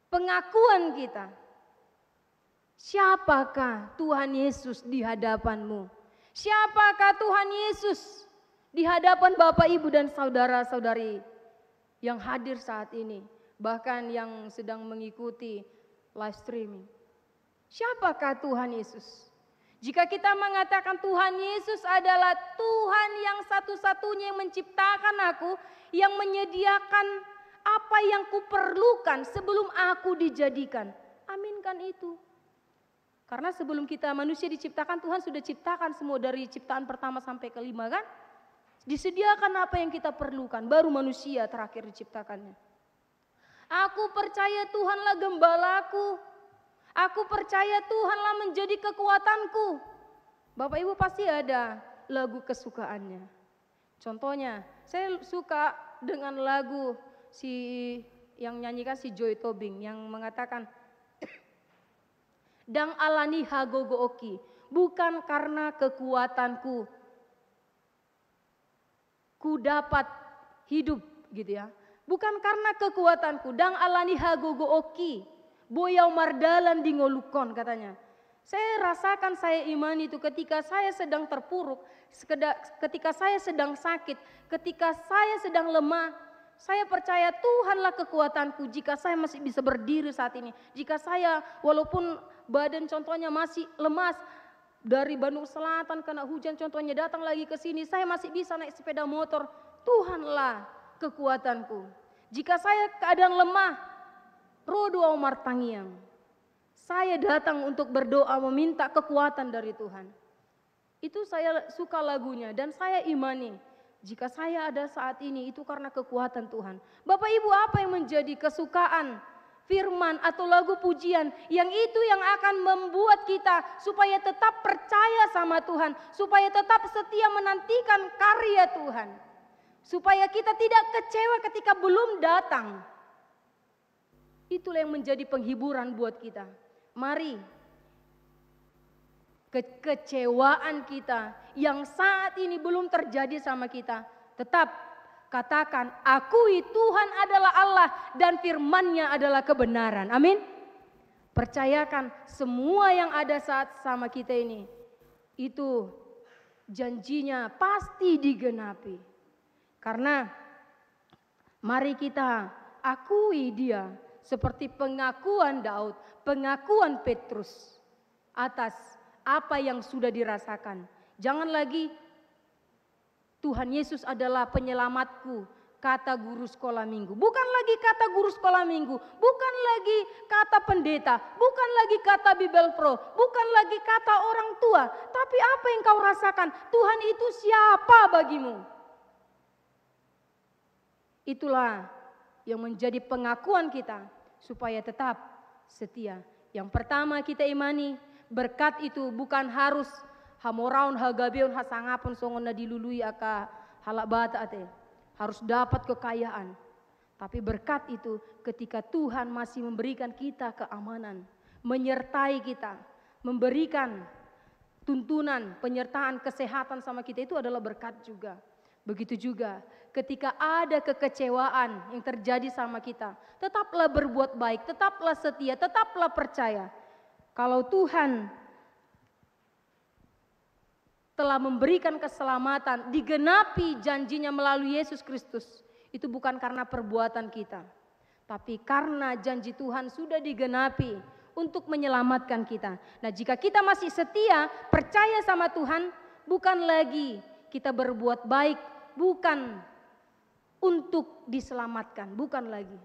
pengakuan kita, siapakah Tuhan Yesus di hadapanmu? Siapakah Tuhan Yesus di hadapan Bapak, Ibu dan saudara-saudari yang hadir saat ini, bahkan yang sedang mengikuti live streaming? Siapakah Tuhan Yesus? Jika kita mengatakan Tuhan Yesus adalah Tuhan yang satu-satunya yang menciptakan aku, yang menyediakan apa yang kuperlukan sebelum aku dijadikan. Aminkan itu. Karena sebelum kita manusia diciptakan, Tuhan sudah ciptakan semua dari ciptaan pertama sampai kelima kan? Disediakan apa yang kita perlukan, baru manusia terakhir diciptakannya. Aku percaya Tuhanlah gembalaku. Aku percaya Tuhanlah menjadi kekuatanku. Bapak Ibu pasti ada lagu kesukaannya. Contohnya, saya suka dengan lagu yang nyanyikan si Joy Tobing yang mengatakan Dang alani hagogo oki, bukan karena kekuatanku ku dapat hidup gitu ya. Bukan karena kekuatanku, dang alani hagogo oki, boyau mardalan di ngolukon katanya. Saya rasakan, saya imani itu ketika saya sedang terpuruk, ketika saya sedang sakit, ketika saya sedang lemah, saya percaya Tuhanlah kekuatanku jika saya masih bisa berdiri saat ini. Jika saya walaupun badan contohnya masih lemas, dari Bandung Selatan kena hujan contohnya datang lagi ke sini, saya masih bisa naik sepeda motor. Tuhanlah kekuatanku. Jika saya keadaan lemah, rodo Omar Tangiang, saya datang untuk berdoa meminta kekuatan dari Tuhan. Itu saya suka lagunya dan saya imani jika saya ada saat ini itu karena kekuatan Tuhan. Bapak Ibu, apa yang menjadi kesukaan firman atau lagu pujian yang itu yang akan membuat kita supaya tetap percaya sama Tuhan, supaya tetap setia menantikan karya Tuhan, supaya kita tidak kecewa ketika belum datang. Itulah yang menjadi penghiburan buat kita. Mari kekecewaan kita yang saat ini belum terjadi sama kita, tetap katakan, akui Tuhan adalah Allah dan firman-Nya adalah kebenaran. Amin. Percayakan semua yang ada saat sama kita ini, itu janjinya pasti digenapi. Karena mari kita akui Dia seperti pengakuan Daud, pengakuan Petrus atas apa yang sudah dirasakan. Jangan lagi Tuhan Yesus adalah penyelamatku, kata guru sekolah minggu. Bukan lagi kata guru sekolah minggu, bukan lagi kata pendeta, bukan lagi kata Bible Pro, bukan lagi kata orang tua. Tapi apa yang kau rasakan? Tuhan itu siapa bagimu? Itulah yang menjadi pengakuan kita supaya tetap setia. Yang pertama kita imani, berkat itu bukan harus hamoraun hagabeun hasangapun songona dilului aka halak bata ate. Harus dapat kekayaan. Tapi berkat itu ketika Tuhan masih memberikan kita keamanan, menyertai kita, memberikan tuntunan, penyertaan, kesehatan sama kita, itu adalah berkat juga. Begitu juga ketika ada kekecewaan yang terjadi sama kita, tetaplah berbuat baik, tetaplah setia, tetaplah percaya. Kalau Tuhan telah memberikan keselamatan, digenapi janjinya melalui Yesus Kristus, itu bukan karena perbuatan kita, tapi karena janji Tuhan sudah digenapi untuk menyelamatkan kita. Nah, jika kita masih setia, percaya sama Tuhan, bukan lagi kita berbuat baik, bukan untuk diselamatkan, bukan lagi.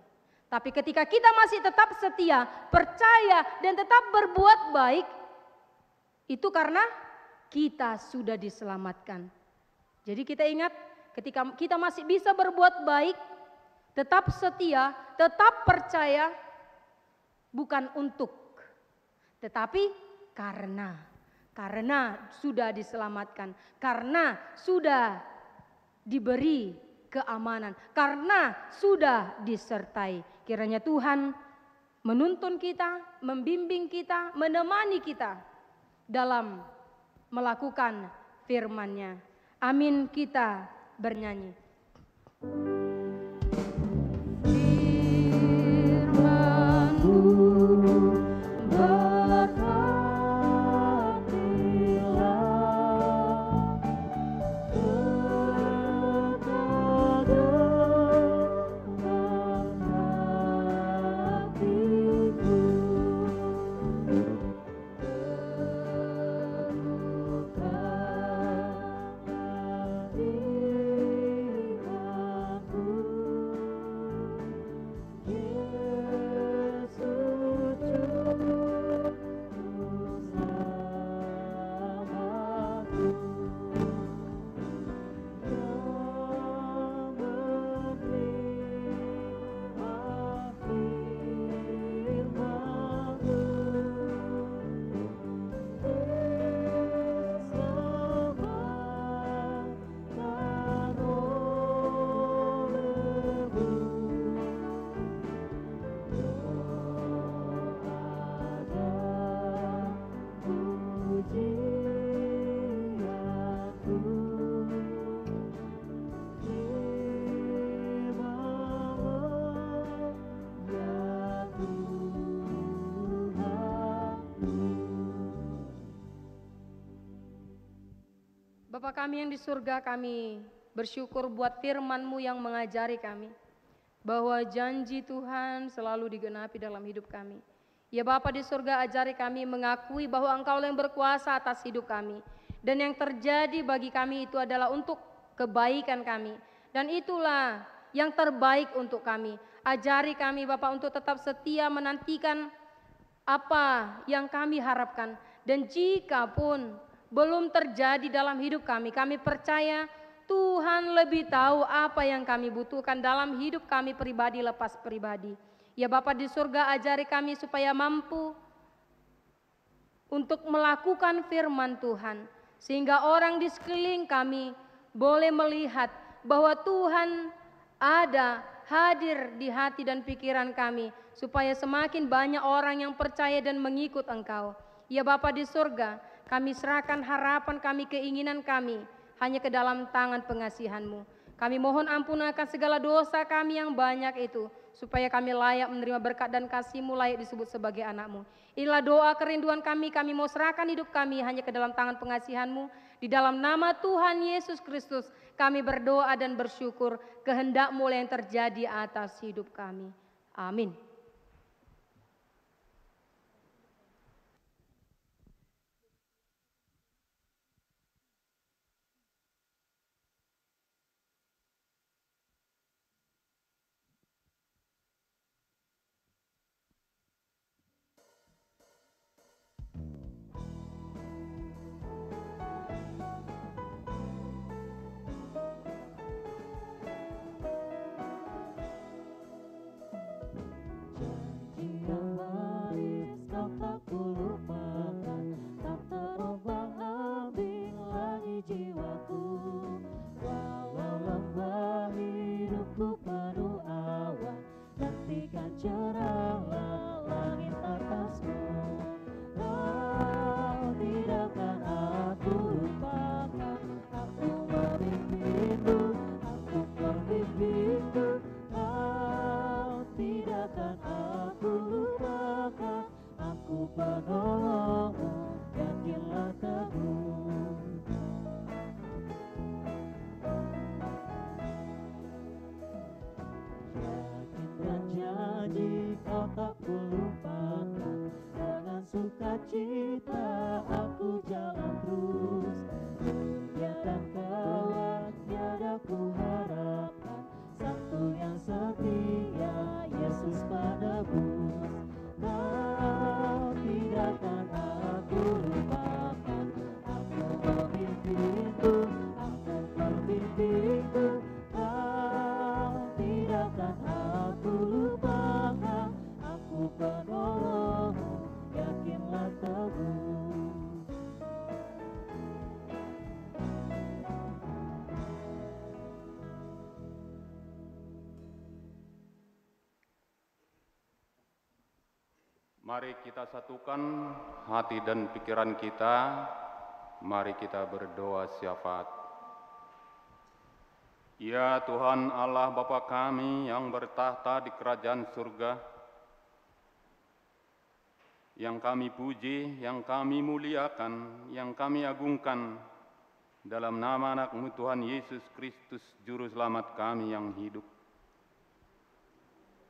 Tapi ketika kita masih tetap setia, percaya dan tetap berbuat baik, itu karena kita sudah diselamatkan. Jadi kita ingat, ketika kita masih bisa berbuat baik, tetap setia, tetap percaya, bukan untuk, tetapi karena sudah diselamatkan, karena sudah diberi keamanan, karena sudah disertai. Kiranya Tuhan menuntun kita, membimbing kita, menemani kita dalam melakukan firman-Nya. Amin, kita bernyanyi. Bapa kami yang di surga, kami bersyukur buat firman-Mu yang mengajari kami bahwa janji Tuhan selalu digenapi dalam hidup kami. Ya Bapa di surga, ajari kami mengakui bahwa Engkau yang berkuasa atas hidup kami, dan yang terjadi bagi kami itu adalah untuk kebaikan kami, dan itulah yang terbaik untuk kami. Ajari kami Bapa untuk tetap setia menantikan apa yang kami harapkan, dan jika pun belum terjadi dalam hidup kami, kami percaya Tuhan lebih tahu apa yang kami butuhkan dalam hidup kami pribadi lepas pribadi. Ya Bapa di surga, ajari kami supaya mampu untuk melakukan firman Tuhan, sehingga orang di sekeliling kami boleh melihat bahwa Tuhan ada, hadir di hati dan pikiran kami, supaya semakin banyak orang yang percaya dan mengikut Engkau. Ya Bapa di surga, kami serahkan harapan kami, keinginan kami hanya ke dalam tangan pengasihan-Mu. Kami mohon ampun akan segala dosa kami yang banyak itu, supaya kami layak menerima berkat dan kasih-Mu, layak disebut sebagai anak-Mu. Inilah doa kerinduan kami mau serahkan hidup kami hanya ke dalam tangan pengasihan-Mu. Di dalam nama Tuhan Yesus Kristus kami berdoa dan bersyukur, kehendak-Mu yang terjadi atas hidup kami. Amin. sukacita aku jalan terus. Dunia tak kawan, tiada ku harapkan, satu yang setia, Yesus penebus. Kau tidak akan aku lupakan, aku pemimpinku, aku pemimpinku. Kau tidak akan aku lupakan, aku penolongmu, yakinlah teguh. Mari kita satukan hati dan pikiran kita. Mari kita berdoa syafaat. Ya Tuhan Allah Bapa kami yang bertahta di kerajaan surga, yang kami puji, yang kami muliakan, yang kami agungkan, dalam nama anak-Mu Tuhan Yesus Kristus, Juru Selamat kami yang hidup.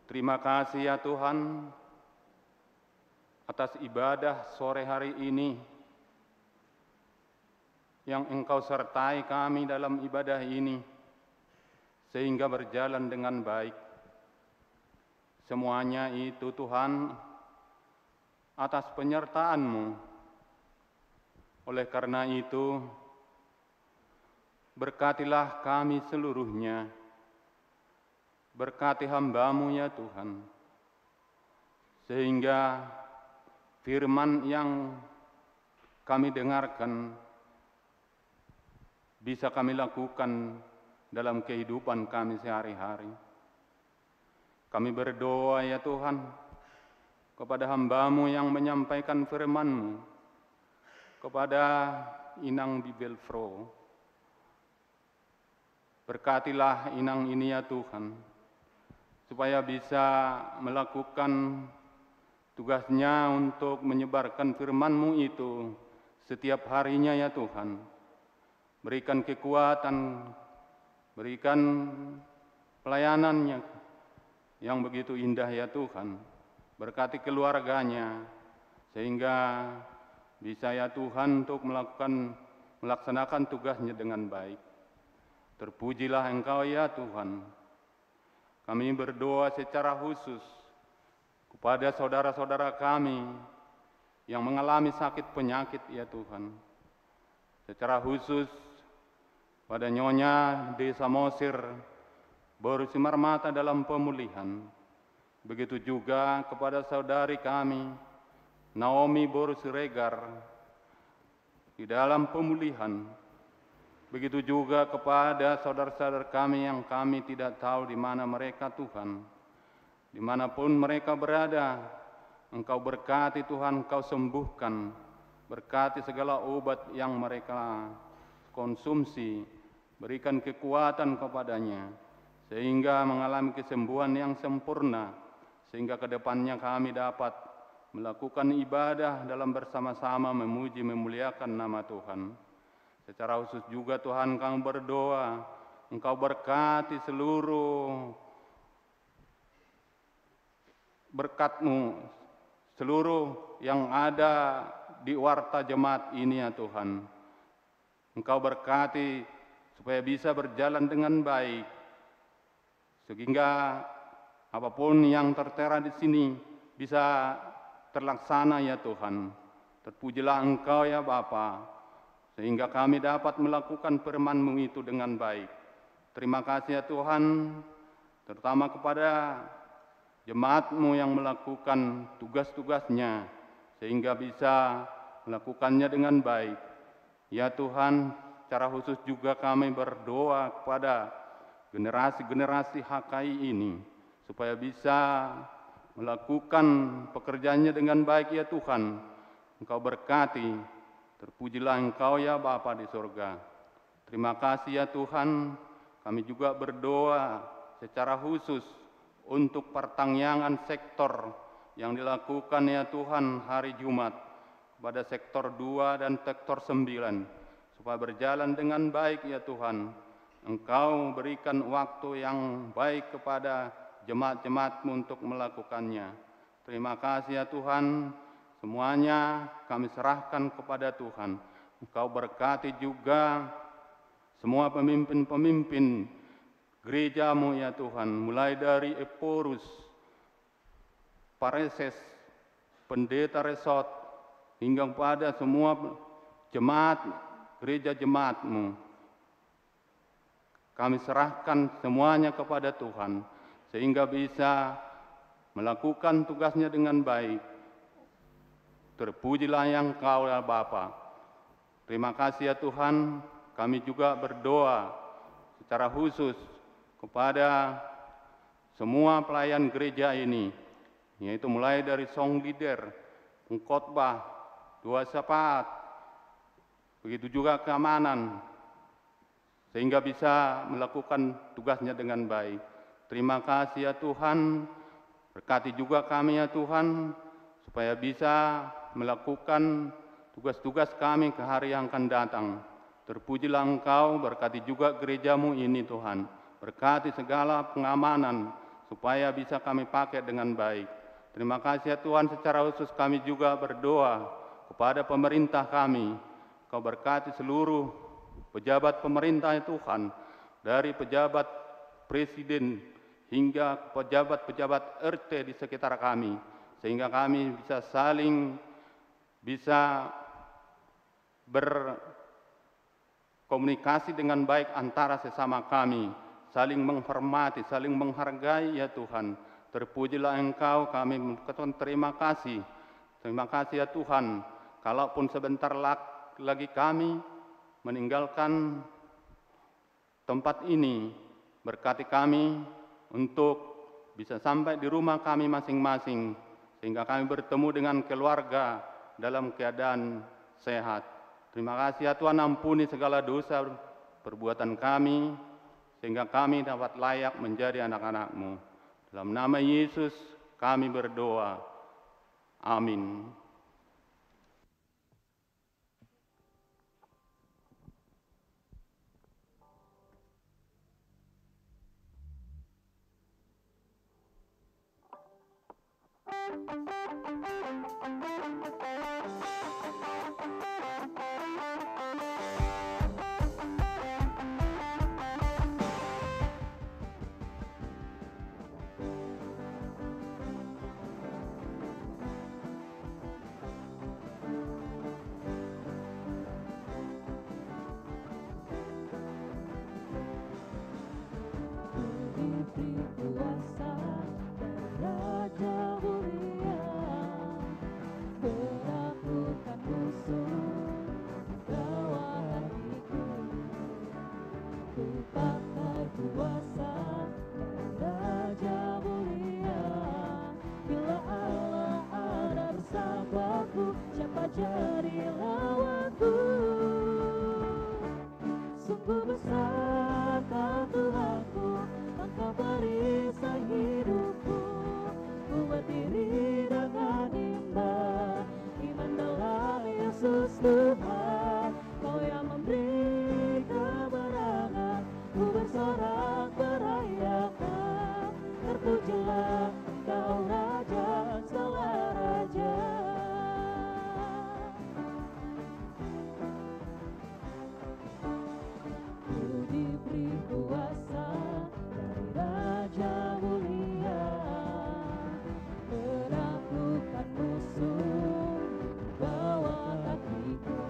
Terima kasih ya Tuhan, atas ibadah sore hari ini, yang Engkau sertai kami dalam ibadah ini, sehingga berjalan dengan baik. Semuanya itu Tuhan, atas penyertaan-Mu. Oleh karena itu, berkatilah kami seluruhnya, berkati hamba-Mu ya Tuhan, sehingga firman yang kami dengarkan bisa kami lakukan dalam kehidupan kami sehari-hari. Kami berdoa ya Tuhan kepada hamba-Mu yang menyampaikan firman-Mu, kepada Inang Bibelfro. Berkatilah Inang ini ya Tuhan, supaya bisa melakukan tugasnya untuk menyebarkan firman-Mu itu setiap harinya ya Tuhan. Berikan kekuatan, berikan pelayanannya yang begitu indah ya Tuhan. Berkati keluarganya, sehingga bisa ya Tuhan untuk melaksanakan tugasnya dengan baik. Terpujilah Engkau ya Tuhan. Kami berdoa secara khusus kepada saudara-saudara kami yang mengalami sakit penyakit ya Tuhan. Secara khusus pada Nyonya Desa Mosir bersinar mata dalam pemulihan. Begitu juga kepada saudari kami Naomi Borsiregar di dalam pemulihan. Begitu juga kepada saudara-saudara kami yang kami tidak tahu di mana mereka Tuhan. Dimanapun mereka berada, Engkau berkati Tuhan, Engkau sembuhkan. Berkati segala obat yang mereka konsumsi, berikan kekuatan kepadanya, sehingga mengalami kesembuhan yang sempurna, sehingga ke depannya kami dapat melakukan ibadah dalam bersama-sama memuji memuliakan nama Tuhan. Secara khusus juga Tuhan kami berdoa, Engkau berkati seluruh berkat-Mu, seluruh yang ada di warta jemaat ini ya Tuhan. Engkau berkati supaya bisa berjalan dengan baik, sehingga apapun yang tertera di sini bisa terlaksana ya Tuhan. Terpujilah Engkau ya Bapa, sehingga kami dapat melakukan firman-Mu itu dengan baik. Terima kasih ya Tuhan, terutama kepada jemaat-Mu yang melakukan tugas-tugasnya, sehingga bisa melakukannya dengan baik. Ya Tuhan, secara khusus juga kami berdoa kepada generasi-generasi HKI ini, supaya bisa melakukan pekerjaannya dengan baik ya Tuhan. Engkau berkati, terpujilah Engkau ya Bapa di surga. Terima kasih ya Tuhan, kami juga berdoa secara khusus untuk pertangyangan sektor yang dilakukan ya Tuhan hari Jumat pada sektor 2 dan sektor 9, supaya berjalan dengan baik ya Tuhan. Engkau berikan waktu yang baik kepada jemaat-jemaat-Mu untuk melakukannya. Terima kasih ya Tuhan, semuanya kami serahkan kepada Tuhan. Engkau berkati juga semua pemimpin-pemimpin gereja-Mu ya Tuhan, mulai dari Eporus, Pareses, pendeta resort, hingga pada semua jemaat, gereja jemaat-Mu. Kami serahkan semuanya kepada Tuhan, sehingga bisa melakukan tugasnya dengan baik. Terpujilah yang Kau ya Bapa. Terima kasih ya Tuhan, kami juga berdoa secara khusus kepada semua pelayan gereja ini, yaitu mulai dari song leader, pengkhotbah, dua syafaat, begitu juga keamanan, sehingga bisa melakukan tugasnya dengan baik. Terima kasih ya Tuhan, berkati juga kami ya Tuhan, supaya bisa melakukan tugas-tugas kami ke hari yang akan datang. Terpujilah Engkau, berkati juga gereja-Mu ini Tuhan. Berkati segala pengamanan, supaya bisa kami pakai dengan baik. Terima kasih ya Tuhan, secara khusus kami juga berdoa kepada pemerintah kami. Kau berkati seluruh pejabat pemerintah ya Tuhan, dari pejabat presiden hingga pejabat-pejabat RT di sekitar kami, sehingga kami bisa saling berkomunikasi dengan baik antara sesama kami, saling menghormati, saling menghargai ya Tuhan. Terpujilah Engkau, kami mengucapkan terima kasih. Terima kasih ya Tuhan, kalaupun sebentar lagi kami meninggalkan tempat ini, berkati kami untuk bisa sampai di rumah kami masing-masing, sehingga kami bertemu dengan keluarga dalam keadaan sehat. Terima kasih ya Tuhan, ampuni segala dosa perbuatan kami, sehingga kami dapat layak menjadi anak-anak-Mu. Dalam nama Yesus kami berdoa. Amin. Diberi kuasa dari Raja mulia, menaklukkan musuh bawah kakiku. Ku pakai kuasa dari Raja mulia. Bila Allah ada bersamaku, siapa jadi lawanku? Sungguh besar Kau Tuhanku, Engkau perisai hidupku. Ku berdiri dengan iman dalam Yesus Tuhan. Kau yang memberi kemenangan, ku bersorak merayakan. Terpujilah Engkau Raja segala raja. Ku diberi kuasa dari Raja mulia, menaklukkan musuh bawah kakiku.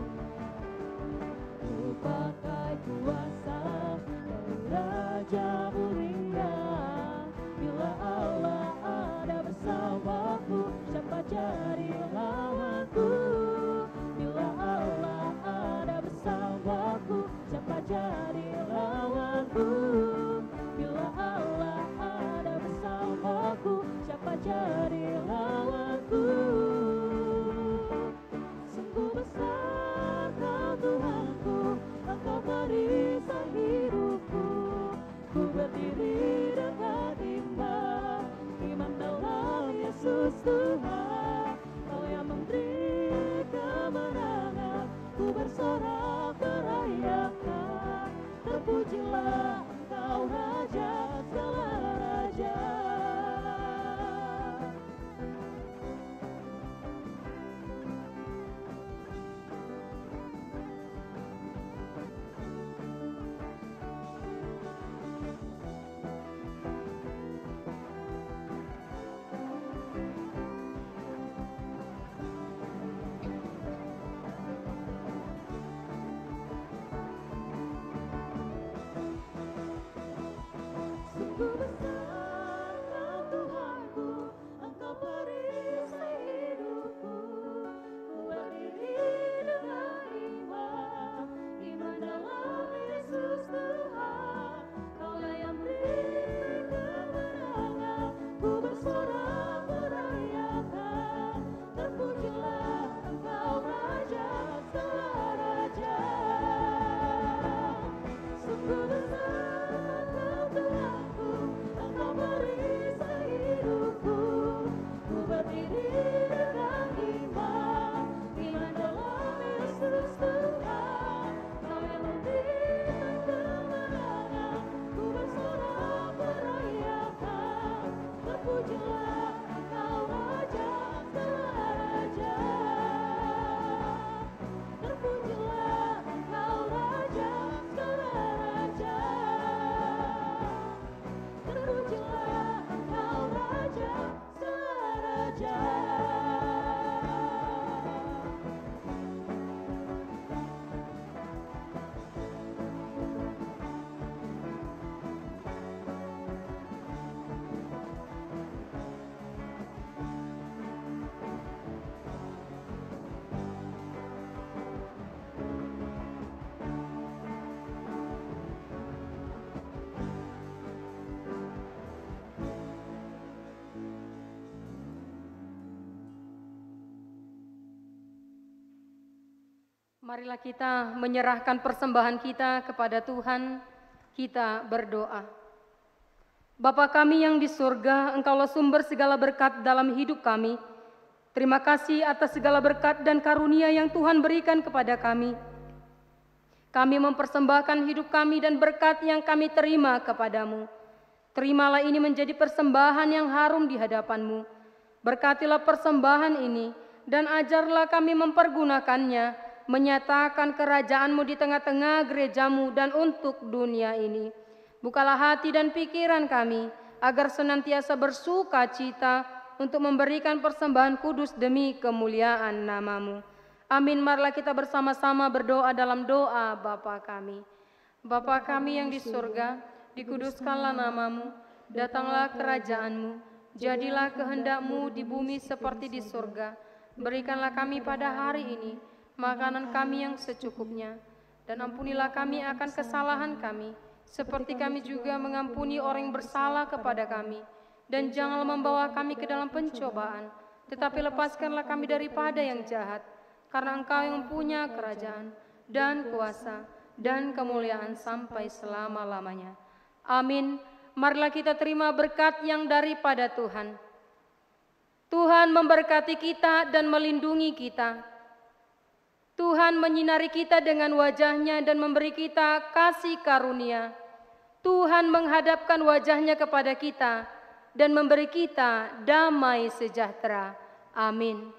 Marilah kita menyerahkan persembahan kita kepada Tuhan, kita berdoa. Bapa kami yang di surga, Engkaulah sumber segala berkat dalam hidup kami. Terima kasih atas segala berkat dan karunia yang Tuhan berikan kepada kami. Kami mempersembahkan hidup kami dan berkat yang kami terima kepadamu. Terimalah ini menjadi persembahan yang harum di hadapan-Mu. Berkatilah persembahan ini dan ajarlah kami mempergunakannya, menyatakan kerajaan-Mu di tengah-tengah gereja-Mu dan untuk dunia ini. Bukalah hati dan pikiran kami agar senantiasa bersuka cita untuk memberikan persembahan kudus demi kemuliaan nama-Mu. Amin. Marilah kita bersama-sama berdoa dalam doa Bapa kami. Bapa kami yang di surga, dikuduskanlah nama-Mu, datanglah kerajaan-Mu, jadilah kehendak-Mu di bumi seperti di surga. Berikanlah kami pada hari ini makanan kami yang secukupnya, dan ampunilah kami akan kesalahan kami, seperti kami juga mengampuni orang yang bersalah kepada kami. Dan janganlah membawa kami ke dalam pencobaan, tetapi lepaskanlah kami daripada yang jahat, karena Engkau yang mempunyai kerajaan dan kuasa dan kemuliaan sampai selama-lamanya. Amin. Marilah kita terima berkat yang daripada Tuhan. Tuhan memberkati kita dan melindungi kita. Tuhan menyinari kita dengan wajah-Nya dan memberi kita kasih karunia. Tuhan menghadapkan wajah-Nya kepada kita dan memberi kita damai sejahtera. Amin.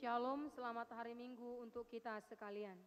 Shalom, selamat hari Minggu untuk kita sekalian.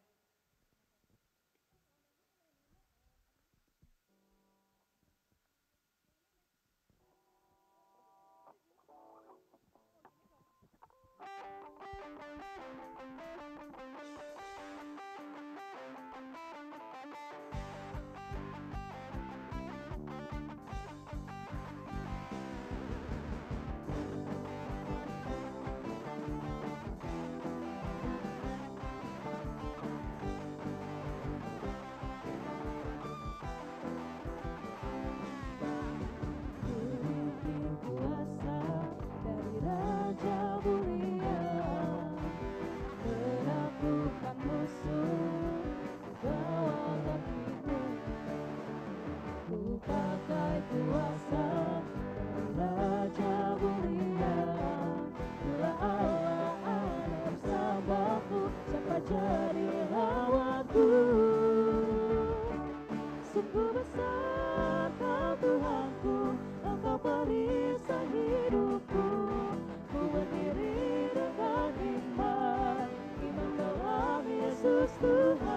Tuhan.